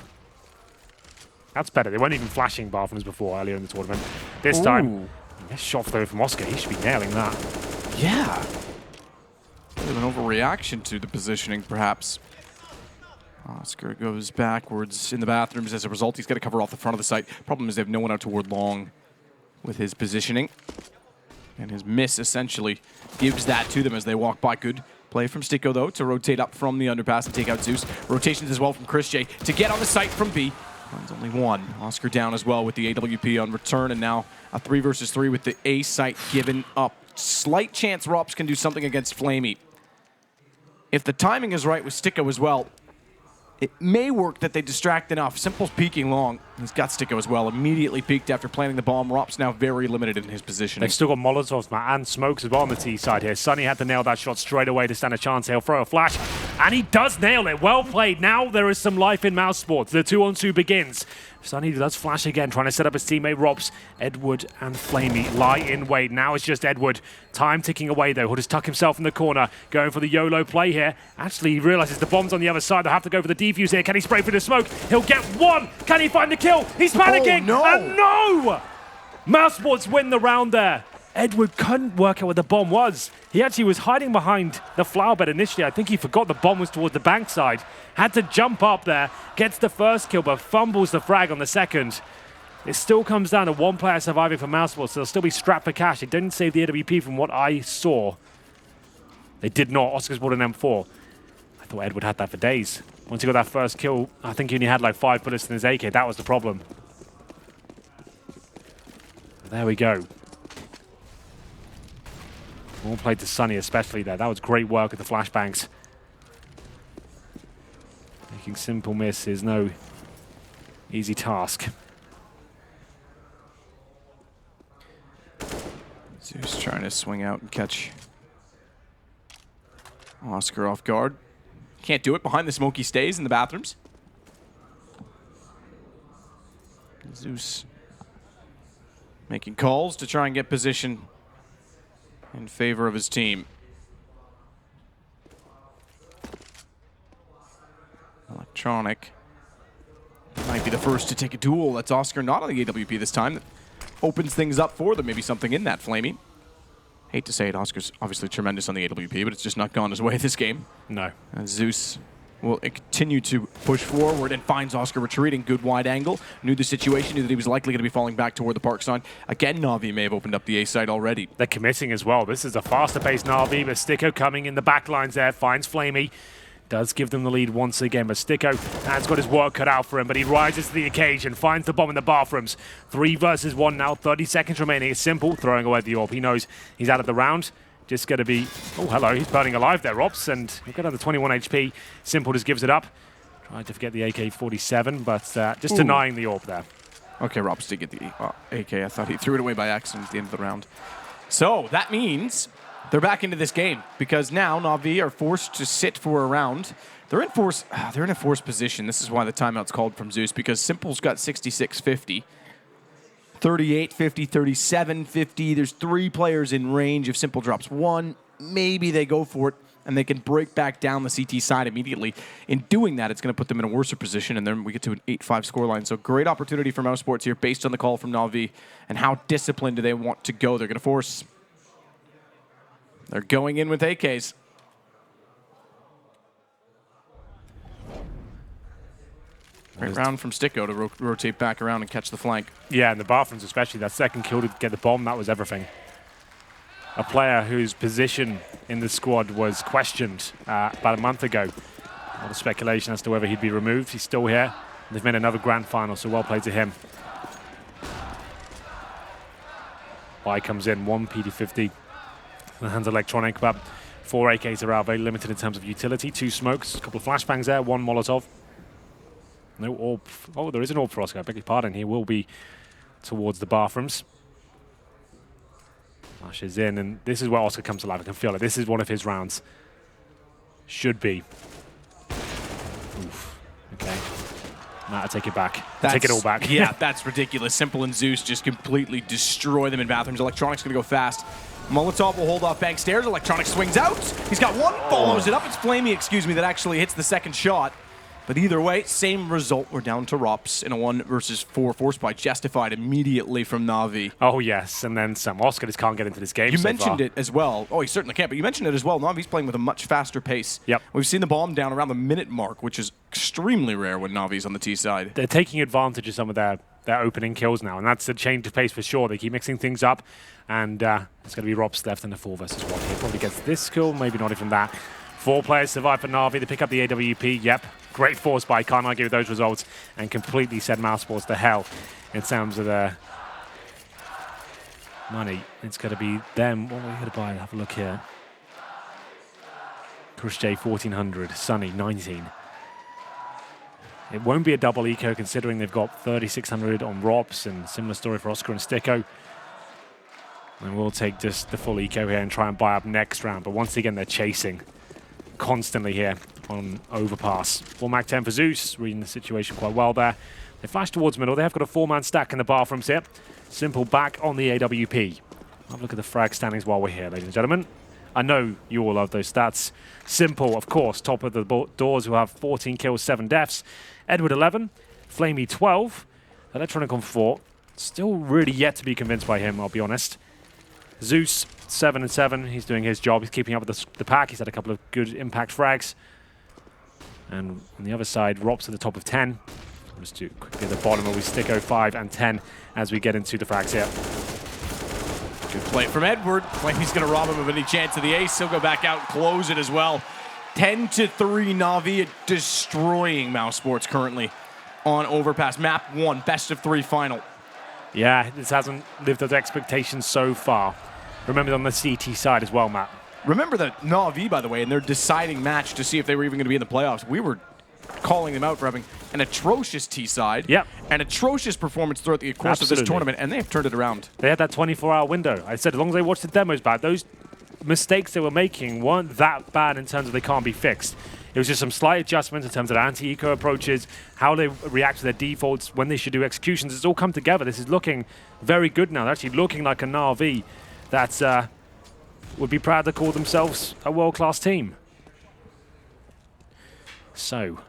That's better. They weren't even flashing bathrooms before earlier in the tournament. This time, shot through from Oscar. He should be nailing that. Yeah. Bit of an overreaction to the positioning, perhaps. Oscar goes backwards in the bathrooms. As a result, he's got to cover off the front of the site. Problem is they have no one out toward long with his positioning. And his miss essentially gives that to them as they walk by. Good play from Stico, though, to rotate up from the underpass and take out Zeus. Rotations as well from Chris J to get on the site from B. Finds only one. Oscar down as well with the AWP on return, and now a 3 versus 3 with the A site given up. Slight chance Rops can do something against Flamey. If the timing is right with Sticko as well, it may work that they distract enough. Simple's peeking long. He's got Sticko as well. Immediately peeked after planting the bomb. Rops now very limited in his position. They've still got Molotovs, Matt, and smokes as well on the T side here. Sunny had to nail that shot straight away to stand a chance. He'll throw a flash, and he does nail it. Well played. Now there is some life in Mousesports. The 2-on-2 begins. Sunny does flash again, trying to set up his teammate Rops. Edward and Flamey lie in wait. Now it's just Edward. Time ticking away though. He'll just tuck himself in the corner, going for the YOLO play here. Actually, he realizes the bomb's on the other side. They'll have to go for the defuse here. Can he spray through the smoke? He'll get one. Can he find the kill? He's panicking. Oh, no. And no! Mousesports win the round there. Edward couldn't work out where the bomb was. He actually was hiding behind the flower bed initially. I think he forgot the bomb was towards the bank side. Had to jump up there, gets the first kill, but fumbles the frag on the second. It still comes down to one player surviving for Mousesports, so they'll still be strapped for cash. They didn't save the AWP from what I saw. They did not. Oscar's bought an M4. I thought Edward had that for days. Once he got that first kill, I think he only had like 5 bullets in his AK. That was the problem. There we go. Well played to Sunny, especially there. That was great work with the flashbangs. Making simple miss is no easy task. Zeus trying to swing out and catch Oscar off guard. Can't do it. Behind the smoke he stays in the bathrooms. Zeus making calls to try and get position in favor of his team. Electronic might be the first to take a duel. That's Oscar not on the AWP this time. That opens things up for them. Maybe something in that, Flamey. Hate to say it, Oscar's obviously tremendous on the AWP, but it's just not gone his way this game. No. And Zeus will continue to push forward and finds Oscar retreating. Good wide angle. Knew the situation, knew that he was likely going to be falling back toward the park side. Again, Navi may have opened up the A side already. They're committing as well. This is a faster paced Navi, but Sticko coming in the back lines there, finds Flamey. Does give them the lead once again, but Sticko has got his work cut out for him, but he rises to the occasion, finds the bomb in the bathrooms. 3 versus 1 now, 30 seconds remaining. It's simple, throwing away the AWP. He knows he's out of the round. Just going to be... Oh, hello, he's burning alive there, Rops, and he'll get another 21 HP. Simple just gives it up. Trying to forget the AK-47, but just denying the AWP there. Okay, Rops did get the AK. I thought he threw it away by accident at the end of the round. So that means they're back into this game because now Navi are forced to sit for a round. They're in a forced position. This is why the timeout's called from Zeus, because Simple's got 66-50. 38-50, 37-50. There's 3 players in range. If Simple drops 1, maybe they go for it, and they can break back down the CT side immediately. In doing that, it's going to put them in a worse position, and then we get to an 8-5 scoreline. So great opportunity for Mousesports here based on the call from Navi, and how disciplined do they want to go. They're going to force. They're going in with AKs. Great round from Sticko to rotate back around and catch the flank. Yeah, in the bathrooms especially. That second kill to get the bomb, that was everything. A player whose position in the squad was questioned about a month ago. A lot of speculation as to whether he'd be removed. He's still here. They've made another grand final, so well played to him. Bai comes in, 1 PD50. The hands Electronic, but 4 AKs are out, very limited in terms of utility. 2 smokes, a couple of flashbangs there, 1 Molotov. No AWP. Oh, there is an AWP for Oscar. I beg your pardon. He will be towards the bathrooms. Flashes in, and this is where Oscar comes alive. I can feel it. This is one of his rounds. Should be. Oof. Okay. Nah, I take it back. Take it all back. Yeah, that's ridiculous. Simple and Zeus just completely destroy them in bathrooms. Electronic's going to go fast. Molotov will hold off bank stairs. Electronic swings out. He's got 1, follows it up. It's Flamey, that actually hits the second shot. But either way, same result. We're down to Rops in a 1 versus 4 force by justified immediately from Navi. Oh, yes, and then some. Oscar just can't get into this game. You mentioned it as well. Oh, he certainly can't, but you mentioned it as well. Navi's playing with a much faster pace. Yep. We've seen the bomb down around the minute mark, which is extremely rare when Navi's on the T side. They're taking advantage of some of their opening kills now, and that's a change of pace for sure. They keep mixing things up, and it's going to be Rops left in the 4 versus 1. He probably gets this kill, maybe not even that. 4 players survive for Navi. They pick up the AWP. Yep. Great force by, can't argue with those results, and completely send Mousesports to hell in terms of their money. It's going to be them. What are we going to buy? Have a look here. Chris J, 1,400. Sunny, 19. It won't be a double eco considering they've got 3,600 on Rops, and similar story for Oscar and Sticko. And we'll take just the full eco here and try and buy up next round. But once again, they're chasing constantly here on Overpass. 4 Mac 10 for Zeus, reading the situation quite well there. They flash towards middle. They have got a 4-man stack in the bathrooms here. Simple back on the AWP. Have a look at the frag standings while we're here, ladies and gentlemen. I know you all love those stats. Simple, of course, top of the doors, who have 14 kills, 7 deaths. Edward, 11. Flamey, 12. Electronic on 4. Still really yet to be convinced by him, I'll be honest. Zeus, 7 and 7. He's doing his job. He's keeping up with the pack. He's had a couple of good impact frags. And on the other side, Rops at the top of 10. Just do quickly at the bottom where we stick 05 and 10 as we get into the frags here. Good play from Edward. Flamey's going to rob him of any chance of the ace. He'll go back out and close it as well. 10-3 Navi destroying Mousesports currently on Overpass. Map 1, best of 3 final. Yeah, this hasn't lived up to expectations so far. Remember on the CT side as well, Matt. Remember the Navi, by the way, in their deciding match to see if they were even going to be in the playoffs. We were calling them out for having an atrocious T side, an atrocious performance throughout the course of this tournament, and they have turned it around. They had that 24-hour window. I said as long as they watched the demos back, those mistakes they were making weren't that bad in terms of they can't be fixed. It was just some slight adjustments in terms of anti-eco approaches, how they react to their defaults, when they should do executions. It's all come together. This is looking very good now. They're actually looking like a Navi that would be proud to call themselves a world-class team. So,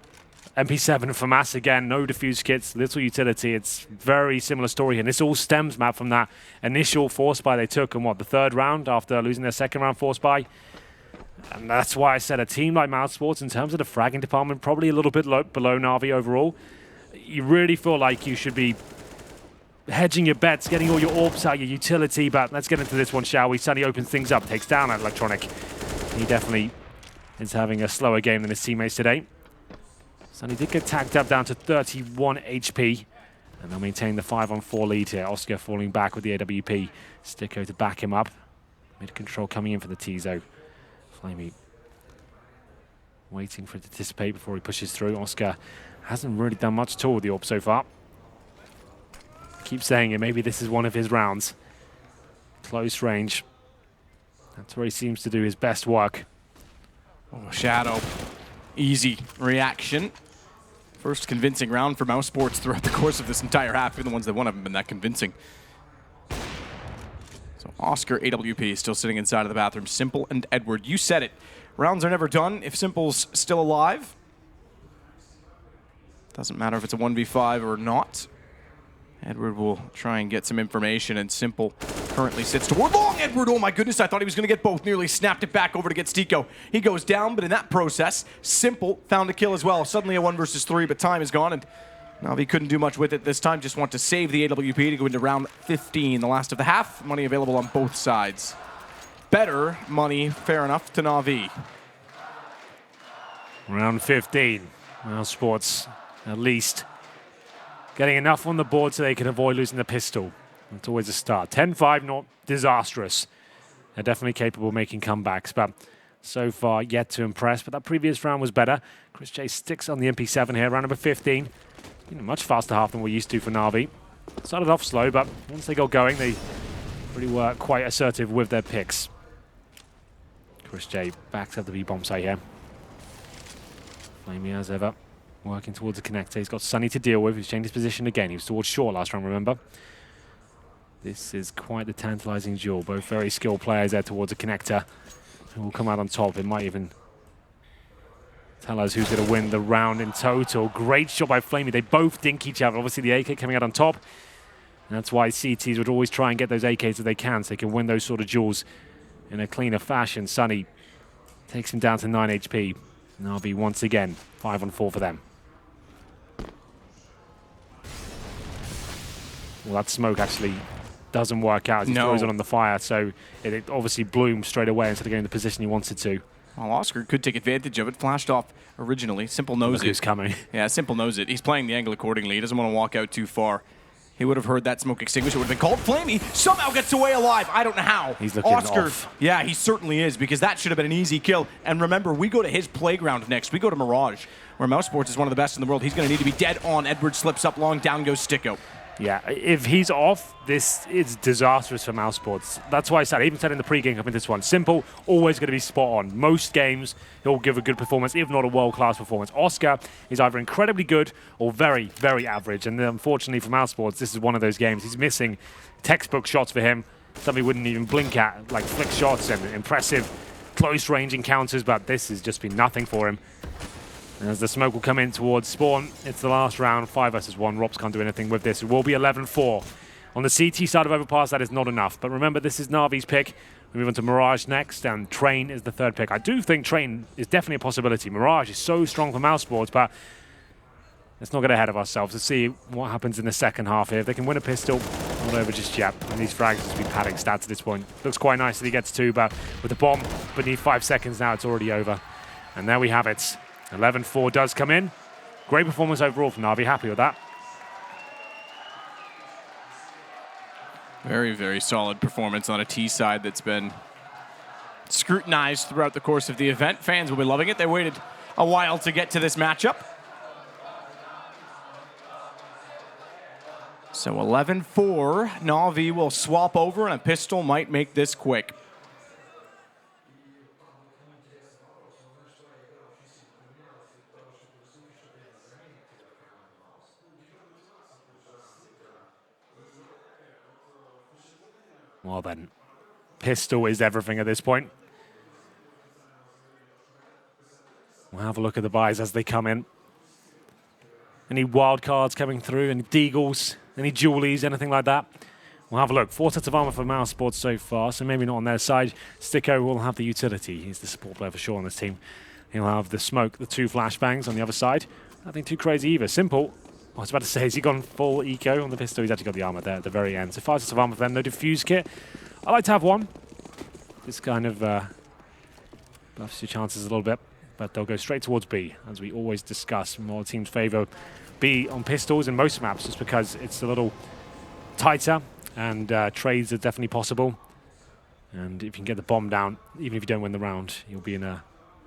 MP7 for Mass again, no defuse kits, little utility. It's very similar story here. And this all stems, Matt, from that initial force buy they took in, what, the 3rd round after losing their 2nd round force buy. And that's why I said a team like Mousesports, in terms of the fragging department, probably a little bit below Navi overall. You really feel like you should be hedging your bets, getting all your orbs out, your utility. But let's get into this one, shall we? Sunny opens things up, takes down that Electronic. He definitely is having a slower game than his teammates today. Sunny did get tagged up down to 31 HP. And they'll maintain the 5-on-4 lead here. Oscar falling back with the AWP. Sticko to back him up. Mid control coming in for the Tizo. Flamey waiting for it to dissipate before he pushes through. Oscar hasn't really done much at all with the AWP so far. I keep saying it, maybe this is one of his rounds. Close range. That's where he seems to do his best work. Oh, Shadow. Easy reaction. First convincing round for Mousesports throughout the course of this entire half. Even the ones that won haven't been that convincing. So Oscar, AWP, still sitting inside of the bathroom. Simple and Edward, you said it. Rounds are never done if Simple's still alive. Doesn't matter if it's a 1v5 or not. Edward will try and get some information, and Simple currently sits toward long. Edward, oh my goodness, I thought he was going to get both. Nearly snapped it back over to get Sticko. He goes down, but in that process, Simple found a kill as well. Suddenly a 1 versus 3, but time is gone, and Navi couldn't do much with it this time. Just want to save the AWP to go into round 15, the last of the half. Money available on both sides. Better money, fair enough, to Navi. Round 15. Mousesports, at least getting enough on the board so they can avoid losing the pistol. That's always a start. 10-5, not disastrous. They're definitely capable of making comebacks, but so far yet to impress. But that previous round was better. Chris J sticks on the MP7 here, round number 15. Much faster half than we're used to for Navi. Started off slow, but once they got going, they really were quite assertive with their picks. Chris J backs up the B-bomb site here. Flamey as ever. Working towards the connector. He's got Sunny to deal with. He's changed his position again. He was towards short last round, remember? This is quite the tantalizing duel. Both very skilled players there towards the connector. Who will come out on top. It might even tell us who's going to win the round in total. Great shot by Flamey. They both dink each other. Obviously, the AK coming out on top. And that's why CTs would always try and get those AKs if they can, so they can win those sort of duels in a cleaner fashion. Sunny takes him down to 9 HP. Navi once again, 5-on-4 for them. Well, that smoke actually doesn't work out as he throws it on the fire, so it obviously blooms straight away instead of getting the position he wanted to. Well, Oscar could take advantage of it. Flashed off originally. Simple knows Look it. who's coming. Yeah, Simple knows it. He's playing the angle accordingly. He doesn't want to walk out too far. He would have heard that smoke extinguish. It would have been called. Flamey somehow gets away alive. I don't know how. He's looking Oscar, off. yeah, he certainly is, because that should have been an easy kill. And remember, we go to his playground next. We go to Mirage, where Mousesports is one of the best in the world. He's going to need to be dead on. Edward slips up long. Down goes Sticko. Yeah, if he's off, this is disastrous for Mousesports. That's why I even said in the pre-game coming this one, Simple, always going to be spot on. Most games, he'll give a good performance, if not a world-class performance. Oscar is either incredibly good or very, very average. And unfortunately for Mousesports, this is one of those games. He's missing textbook shots for him. Somebody wouldn't even blink at, like flick shots and impressive close-range encounters, but this has just been nothing for him. And as the smoke will come in towards spawn, it's the last round, 5 versus 1. Robs can't do anything with this. It will be 11-4. On the CT side of Overpass, that is not enough. But remember, this is Navi's pick. We move on to Mirage next, and Train is the third pick. I do think Train is definitely a possibility. Mirage is so strong for Mousesports, but let's not get ahead of ourselves. Let's see what happens in the second half here. If they can win a pistol, not over just yet. And these frags has been padding stats at this point. Looks quite nice that he gets 2, but with the bomb beneath 5 seconds now, it's already over. And there we have it. 11-4 does come in. Great performance overall from Navi. Happy with that. Very, very solid performance on a T side that's been scrutinized throughout the course of the event. Fans will be loving it. They waited a while to get to this matchup. So 11-4. Navi will swap over, and a pistol might make this quick. Well then, pistol is everything at this point. We'll have a look at the buys as they come in. Any wild cards coming through, any deagles, any jewelies, anything like that? We'll have a look. 4 sets of armor for Mousesports so far, so maybe not on their side. Sticko will have the utility. He's the support player for sure on this team. He'll have the smoke, the 2 flashbangs on the other side. Nothing too crazy either. Simple. I was about to say, has he gone full eco on the pistol? He's actually got the armor there at the very end. So 5 sets of armor for them, no diffuse kit. I like to have one. This kind of buffs your chances a little bit, but they'll go straight towards B, as we always discuss. More teams favor B on pistols in most maps, just because it's a little tighter, and trades are definitely possible. And if you can get the bomb down, even if you don't win the round, you'll be in a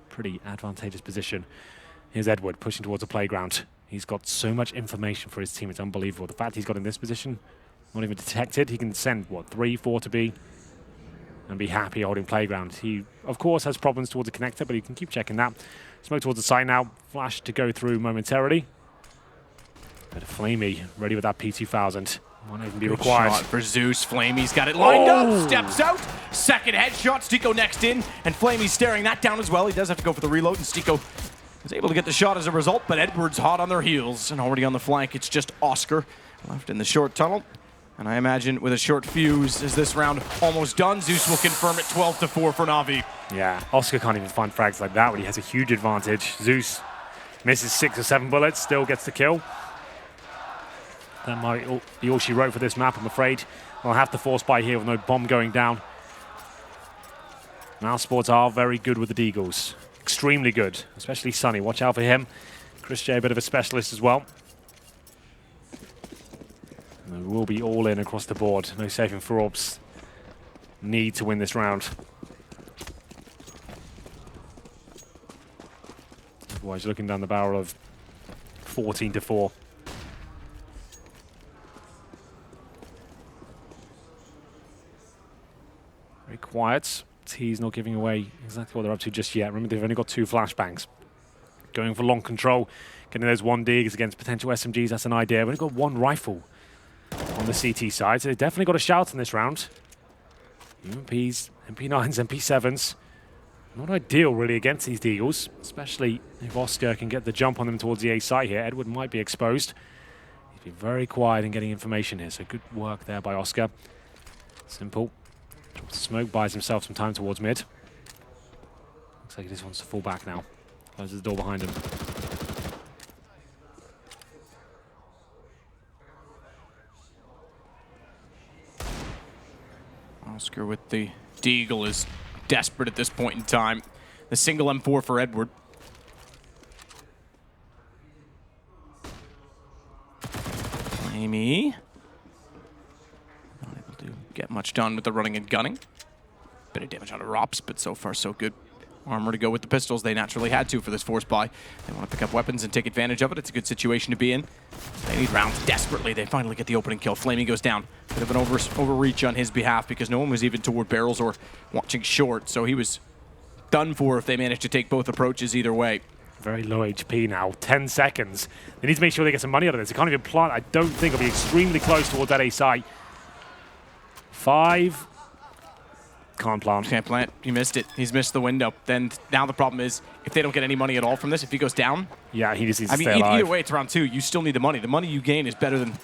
pretty advantageous position. Here's Edward pushing towards the playground. He's got so much information for his team, it's unbelievable. The fact he's got in this position, not even detected, he can send, what, 3, 4 to B and be happy holding playground. He, of course, has problems towards the connector, but he can keep checking that. Smoke towards the site now, flash to go through momentarily. Bit of Flamey, ready with that P2000. Might even be required. Shot for Zeus. Flamey's got it lined up, steps out. Second headshot, Sticko next in, and Flamey's staring that down as well. He does have to go for the reload, and Sticko is able to get the shot as a result, but Edward's hot on their heels, and already on the flank, it's just Oscar left in the short tunnel. And I imagine with a short fuse, is this round almost done? Zeus will confirm it 12-4 for Navi. Yeah, Oscar can't even find frags like that when he has a huge advantage. Zeus misses 6 or 7 bullets, still gets the kill. That might be all she wrote for this map, I'm afraid. We'll have to force buy here with no bomb going down. Mousesports are very good with the deagles. Extremely good, especially Sunny. Watch out for him. Chris J, a bit of a specialist as well. And we will be all in across the board. No saving for Orbs. Need to win this round. Otherwise, you're looking down the barrel of 14-4. Very quiet. T's not giving away exactly what they're up to just yet. Remember, they've only got 2 flashbangs. Going for long control, getting those 1 digs against potential SMGs, that's an idea. We've only got 1 rifle on the CT side, so they've definitely got a shout in this round. MPs, MP9s, MP7s. Not ideal, really, against these deagles, especially if Oscar can get the jump on them towards the A site here. Edward might be exposed. He's been very quiet in getting information here, so good work there by Oscar. Simple. Drops the smoke, buys himself some time towards mid. Looks like he just wants to fall back now. Closes the door behind him. Oscar with the deagle is desperate at this point in time. the single M4 for Edward. Amy. Not able to get much done with the running and gunning. Bit of damage out of Rops, but so far so good. Armor to go with the pistols. They naturally had to for this force buy. They want to pick up weapons and take advantage of it. It's a good situation to be in. They need rounds desperately. They finally get the opening kill. Flamey goes down. Bit of an overreach on his behalf because no one was even toward barrels or watching short. So he was done for if they managed to take both approaches either way. Very low HP now, 10 seconds. They need to make sure they get some money out of this. They can't even plant. I don't think it'll be extremely close towards that A site. 5. Can't plant. Can't plant. He missed it. He's missed the window. Then now the problem is, if they don't get any money at all from this, if he goes down. Yeah, he just needs to stay alive. Either way, it's round 2. You still need the money. The money you gain is better than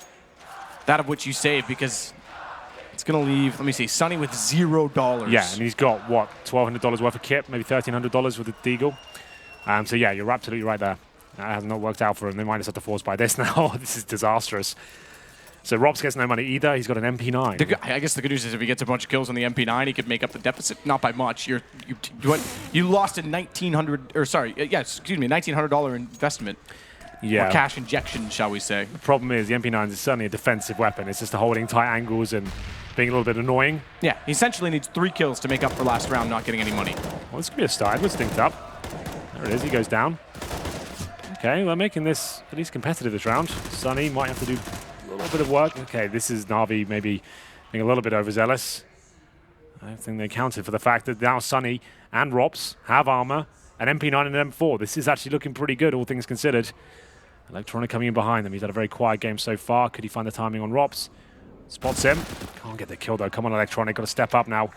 that of which you save because it's going to leave, let me see, Sunny with $0. Yeah, and he's got, what, $1,200 worth of kit, maybe $1,300 with the Deagle. So yeah, you're absolutely right there. That has not worked out for him. They might just have to force buy this now. This is disastrous. So Robs gets no money either. He's got an MP9. I guess the good news is if he gets a bunch of kills on the MP9, he could make up the deficit. Not by much. You lost a $1,900 investment. Yeah. Or cash injection, shall we say. The problem is the MP9 is certainly a defensive weapon. It's just holding tight angles and being a little bit annoying. Yeah, he essentially needs 3 kills to make up for last round not getting any money. Well, this could be a start. Edward's stinked up. There it is. He goes down. Okay, we're making this at least competitive this round. Sunny might have to do a little bit of work. Okay, this is Navi maybe being a little bit overzealous. I don't think they accounted for the fact that now Sunny and Rops have armor, an MP9 and an M4. This is actually looking pretty good, all things considered. Electronic coming in behind them. He's had a very quiet game so far. Could he find the timing on Rops? Spots him. Can't get the kill though. Come on, Electronic. Got to step up now.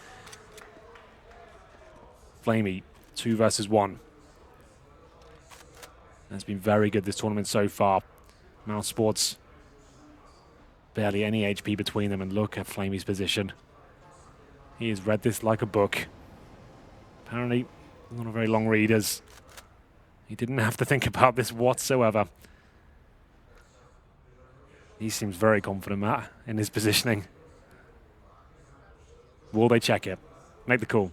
Flamey, 2 versus 1. That's been very good this tournament so far. Mousesports, barely any HP between them, and look at Flamey's position. He has read this like a book. Apparently, not a very long readers. He didn't have to think about this whatsoever. He seems very confident, Matt, in his positioning. Will they check it? Make the call.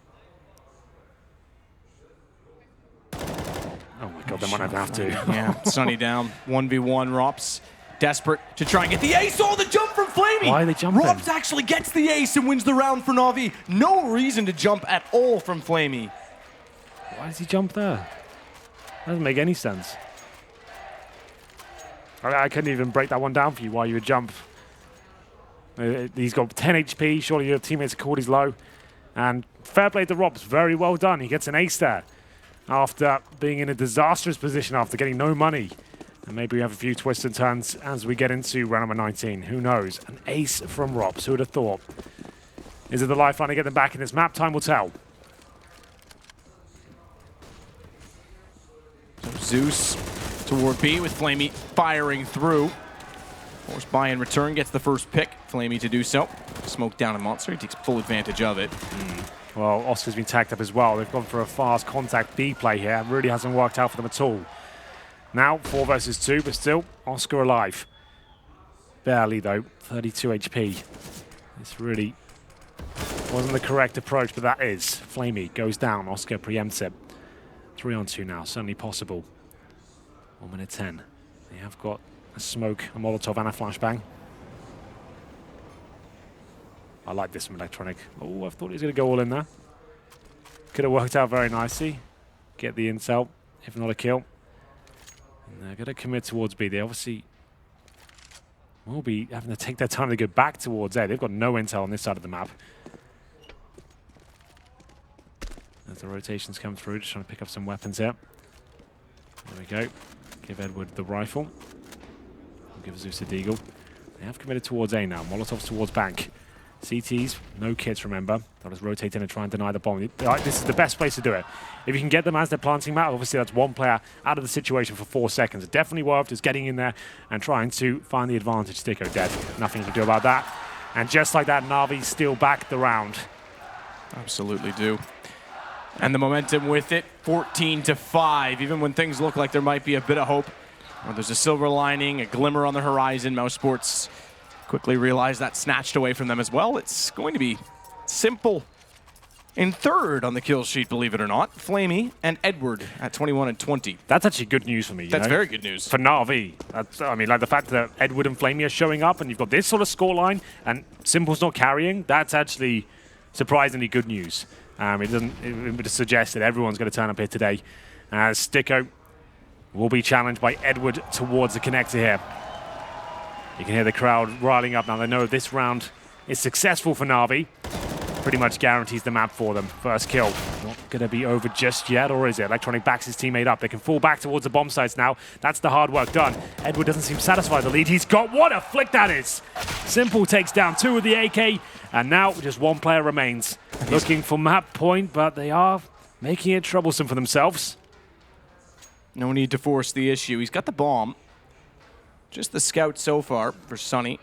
Oh my god, they might not have to. Yeah, Sunny down. 1v1, Rops desperate to try and get the ace. Oh, the jump from Flamey! Why are they jumping? Rops actually gets the ace and wins the round for Navi. No reason to jump at all from Flamey. Why does he jump there? Doesn't make any sense. I couldn't even break that one down for you why you would jump. He's got 10 HP. Surely your teammates are called he's low. And fair play to Robs. Very well done. He gets an ace there after being in a disastrous position after getting no money. And maybe we have a few twists and turns as we get into round number 19. Who knows? An ace from Robs. Who would have thought? Is it the lifeline to get them back in this map? Time will tell. Zeus toward B with Flamey firing through. Force buy in return, gets the first pick. Flamey to do so. Smoke down a monster, he takes full advantage of it. Well, Oscar's been tagged up as well. They've gone for a fast contact B play here. It really hasn't worked out for them at all. Now, 4 versus 2, but still, Oscar alive. Barely, though. 32 HP. This really wasn't the correct approach, but that is. Flamey goes down. Oscar preempts it. 3 on 2 now, certainly possible. 1 minute 10. They have got a smoke, a Molotov, and a flashbang. I like this from Electronic. Oh, I thought he was going to go all in there. Could have worked out very nicely. Get the intel, if not a kill. And they're going to commit towards B. They obviously will be having to take their time to go back towards A. They've got no intel on this side of the map. As the rotations come through, just trying to pick up some weapons here. There we go. Give Edward the rifle. We'll give Zeus a deagle. They have committed towards A now. Molotovs towards bank. CTs, no kits, remember. They'll just rotate in and try and deny the bomb. This is the best place to do it. If you can get them as they're planting Matt, obviously that's one player out of the situation for 4 seconds. It definitely worked, just getting in there and trying to find the advantage. Sticko dead. Nothing you can do about that. And just like that, Navi steal back the round. Absolutely do. And the momentum with it, 14-5. Even when things look like there might be a bit of hope, there's a silver lining, a glimmer on the horizon. Mousesports quickly realize that snatched away from them as well. It's going to be simple in third on the kill sheet, believe it or not. Flamey and Edward at 21 and 20. That's actually good news for me. That's very good news. For Navi. I mean, like the fact that Edward and Flamey are showing up and you've got this sort of scoreline and Simple's not carrying, that's actually surprisingly good news. It would suggest that everyone's going to turn up here today. Sticko will be challenged by Edward towards the connector here. You can hear the crowd riling up now. They know this round is successful for Navi. Pretty much guarantees the map for them. First kill. Not going to be over just yet, or is it? Electronic backs his teammate up. They can fall back towards the bomb sites now. That's the hard work done. Edward doesn't seem satisfied with the lead. He's got what a flick that is. Simple takes down 2 with the AK, and now just 1 player remains. Looking for map point, but they are making it troublesome for themselves. No need to force the issue. He's got the bomb. Just the scout so far for Sunny.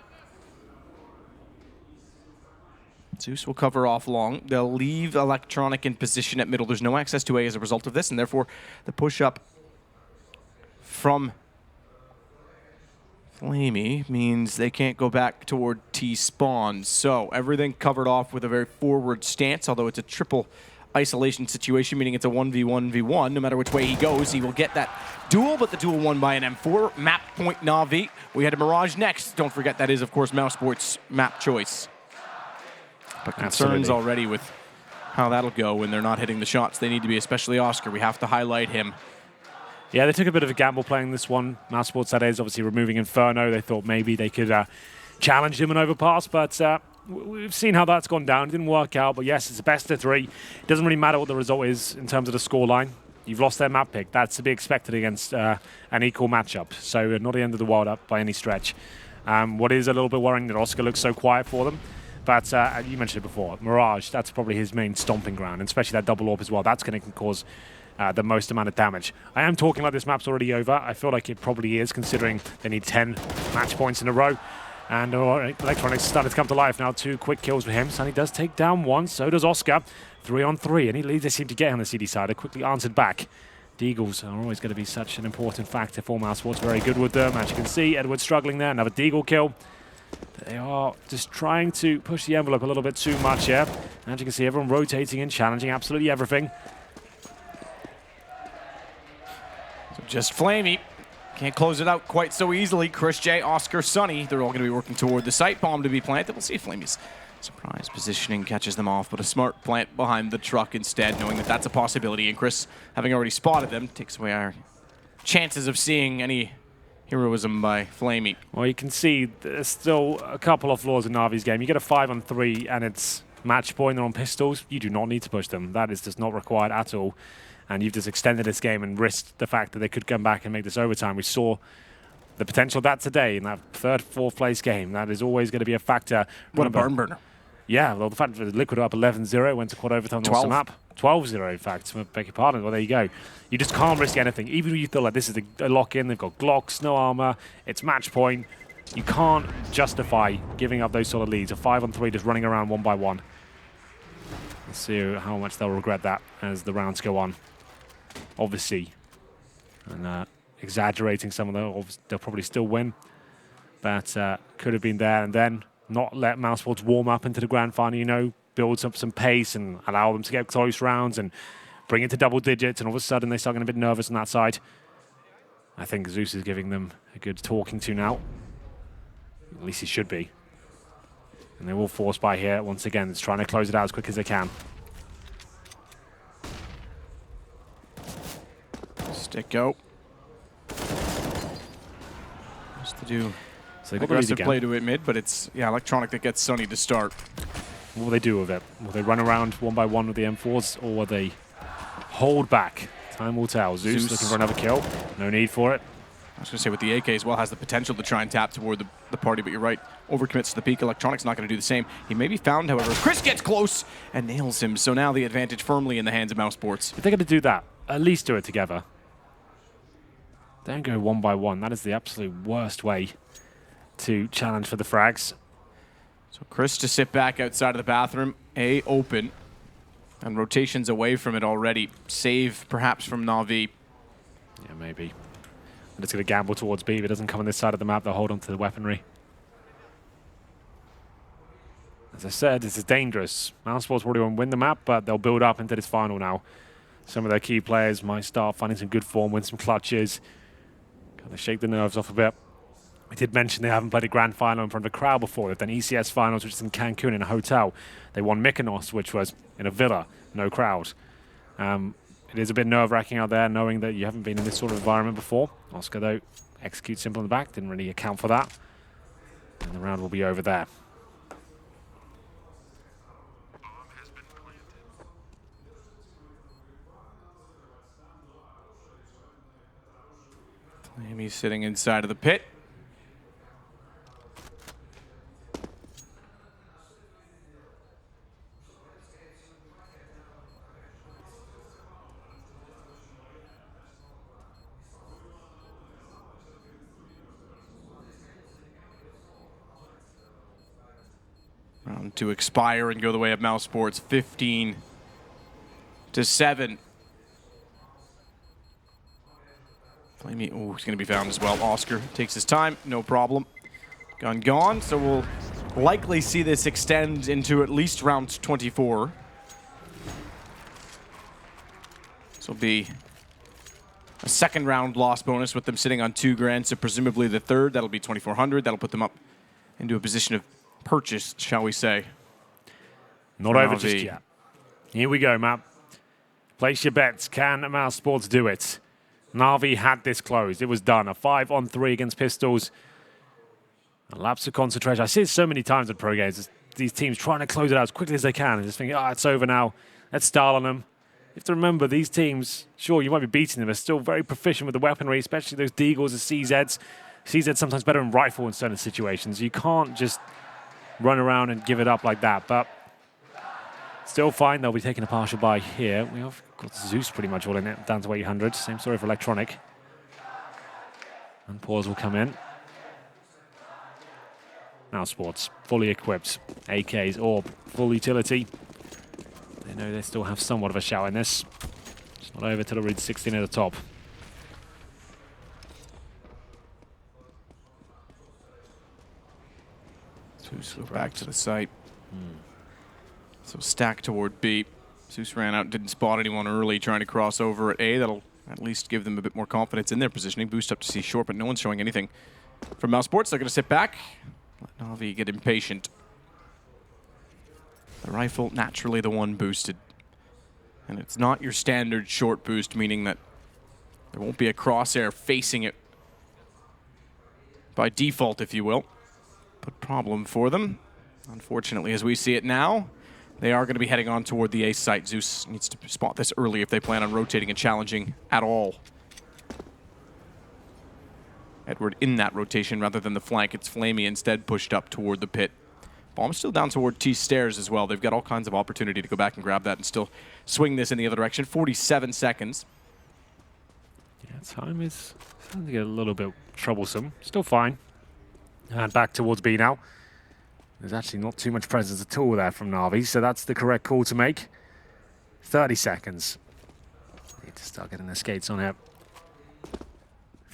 Zeus will cover off long. They'll leave Electronic in position at middle. There's no access to A as a result of this, and therefore the push-up from Flamey means they can't go back toward T-spawn. So everything covered off with a very forward stance, although it's a triple isolation situation, meaning it's a 1v1v1. No matter which way he goes, he will get that duel, but the duel won by an M4. Map point Navi. We head to Mirage next. Don't forget that is, of course, Mousesports' map choice. But concerns already with how that'll go when they're not hitting the shots they need to be, especially Oscar. We have to highlight him. Yeah, they took a bit of a gamble playing this one. Mousesports, that is, obviously removing Inferno. They thought maybe they could challenge him and overpass, but we've seen how that's gone down. It didn't work out, but yes, it's a best of 3. It doesn't really matter what the result is in terms of the scoreline. You've lost their map pick. That's to be expected against an equal matchup. So not the end of the world up by any stretch. What is a little bit worrying that Oscar looks so quiet for them. But you mentioned it before, Mirage, that's probably his main stomping ground, and especially that double AWP as well. That's going to cause the most amount of damage. I am talking like this map's already over. I feel like it probably is, considering they need 10 match points in a row. And Electronics started to come to life now. 2 quick kills for him. Sunny does take down 1, so does Oscar. 3 on 3. Any leads they seem to get on the CD side are quickly answered back. Deagles are always going to be such an important factor for Mousesports. Very good with them. As you can see, Edward struggling there. Another Deagle kill. They are just trying to push the envelope a little bit too much here. As you can see, everyone rotating and challenging absolutely everything. So just Flamey. Can't close it out quite so easily. Chris J, Oscar, Sunny, they're all going to be working toward the site. Bomb to be planted. We'll see if Flamey's surprise positioning catches them off, but a smart plant behind the truck instead, knowing that that's a possibility. And Chris, having already spotted them, takes away our chances of seeing any heroism by Flamey. Well, you can see there's still a couple of flaws in Navi's game. You get a 5 on 3 and it's match point. They're on pistols. You do not need to push them. That is just not required at all. And you've just extended this game and risked the fact that they could come back and make this overtime. We saw the potential of that today in that 3rd, 4th place game. That is always going to be a factor. What a barn burner. Yeah, well, the fact that Liquid are up 11-0, went to quad overtime, lost the map. 12-0, in fact, beg your pardon. Well, there you go. You just can't risk anything. Even when you feel like this is a lock-in, they've got Glocks, no armor, it's match point. You can't justify giving up those sort of leads. A 5 on 3 just running around 1 by 1. Let's see how much they'll regret that as the rounds go on. Obviously, and exaggerating some of them, they'll probably still win. But could have been there and then not let Mousesports warm up into the grand final, you know, build up some pace and allow them to get close rounds and bring it to double digits, and all of a sudden they start getting a bit nervous on that side. I think Zeus is giving them a good talking to now. At least he should be. And they will force by here once again. It's trying to close it out as quick as they can. Stick go. Just to do so they aggressive play to it mid, but it's Electronic that gets Sunny to start. What will they do with it? Will they run around 1 by 1 with the M4s, or will they hold back? Time will tell. Zeus looking for another kill. No need for it. I was going to say with the AK as well, has the potential to try and tap toward the party, but you're right. Overcommits to the peak. Electronic's not going to do the same. He may be found, however. Chris gets close and nails him, so now the advantage firmly in the hands of Mousesports. If they're going to do that, at least do it together. Don't go 1 by 1. That is the absolute worst way to challenge for the frags. So Chris to sit back outside of the bathroom. A open. And rotations away from it already. Save perhaps from Navi. Yeah, maybe. And it's going to gamble towards B. If it doesn't come on this side of the map, they'll hold on to the weaponry. As I said, this is dangerous. Mousesports probably won't win the map, but they'll build up into this final now. Some of their key players might start finding some good form, win some clutches, kind of shake the nerves off a bit. We did mention they haven't played a grand final in front of a crowd before. They've done ECS finals, which is in Cancun in a hotel. They won Mykonos, which was in a villa, no crowd. It is a bit nerve-wracking out there, knowing that you haven't been in this sort of environment before. Oscar, though, executes simple in the back. Didn't really account for that. And the round will be over there. Amy's sitting inside of the pit. Round to expire and go the way of Mousesports, 15-7. Flamey, oh, he's going to be found as well. Oscar takes his time, no problem. Gun gone, so we'll likely see this extend into at least round 24. This will be a second round loss bonus with them sitting on 2 grand, so presumably the third, that'll be 2,400. That'll put them up into a position of purchase, shall we say. Not over just yet. Here we go, Matt. Place your bets. Can Mousesports do it? Navi had this closed. It was done. A 5-on-3 against Pistols. A lapse of concentration. I see it so many times in pro games. These teams trying to close it out as quickly as they can and just thinking, oh, it's over now. Let's start on them. You have to remember, these teams, sure, you might be beating them. They're still very proficient with the weaponry, especially those Deagles and CZs. CZ's sometimes better in rifle in certain situations. You can't just run around and give it up like that. But still fine. They'll be taking a partial buy here. We have got Zeus pretty much all in it, down to 800. Same story for Electronic. And Pause will come in. Mousesports, fully equipped. AKs, Orb, full utility. They know they still have somewhat of a shout in this. It's not over till they reach 16 at the top. Zeus go back to the site. So stack toward B. Zeus ran out, didn't spot anyone early, trying to cross over at A. That'll at least give them a bit more confidence in their positioning. Boost up to C short, but no one's showing anything from Mousesports. They're going to sit back. Let Navi get impatient. The rifle, naturally the one boosted. And it's not your standard short boost, meaning that there won't be a crosshair facing it by default, if you will. But problem for them. Unfortunately, as we see it now, they are going to be heading on toward the A site. Zeus needs to spot this early if they plan on rotating and challenging at all. Edward in that rotation rather than the flank. It's Flamey instead pushed up toward the pit. Bomb's still down toward T stairs as well. They've got all kinds of opportunity to go back and grab that and still swing this in the other direction. 47 seconds. Yeah, time is starting to get a little bit troublesome. Still fine. And back towards B now. There's actually not too much presence at all there from Navi, so that's the correct call to make. 30 seconds. Need to start getting their skates on here.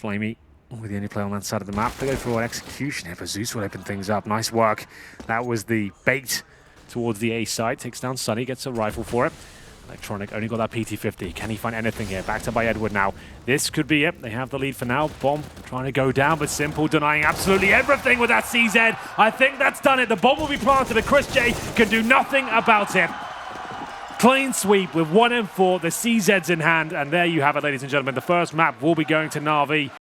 Flamey, with the only player on that side of the map. They go for an execution here, but Zeus will open things up. Nice work. That was the bait towards the A side. Takes down Sunny, gets a rifle for it. Electronic only got that PT-50. Can he find anything here? Backed up by Edward now. This could be it. They have the lead for now. Bomb trying to go down, but Simple denying absolutely everything with that CZ. I think that's done it. The bomb will be planted, and Chris J can do nothing about it. Clean sweep with 1 and 4. The CZ's in hand, and there you have it, ladies and gentlemen. The first map will be going to Navi.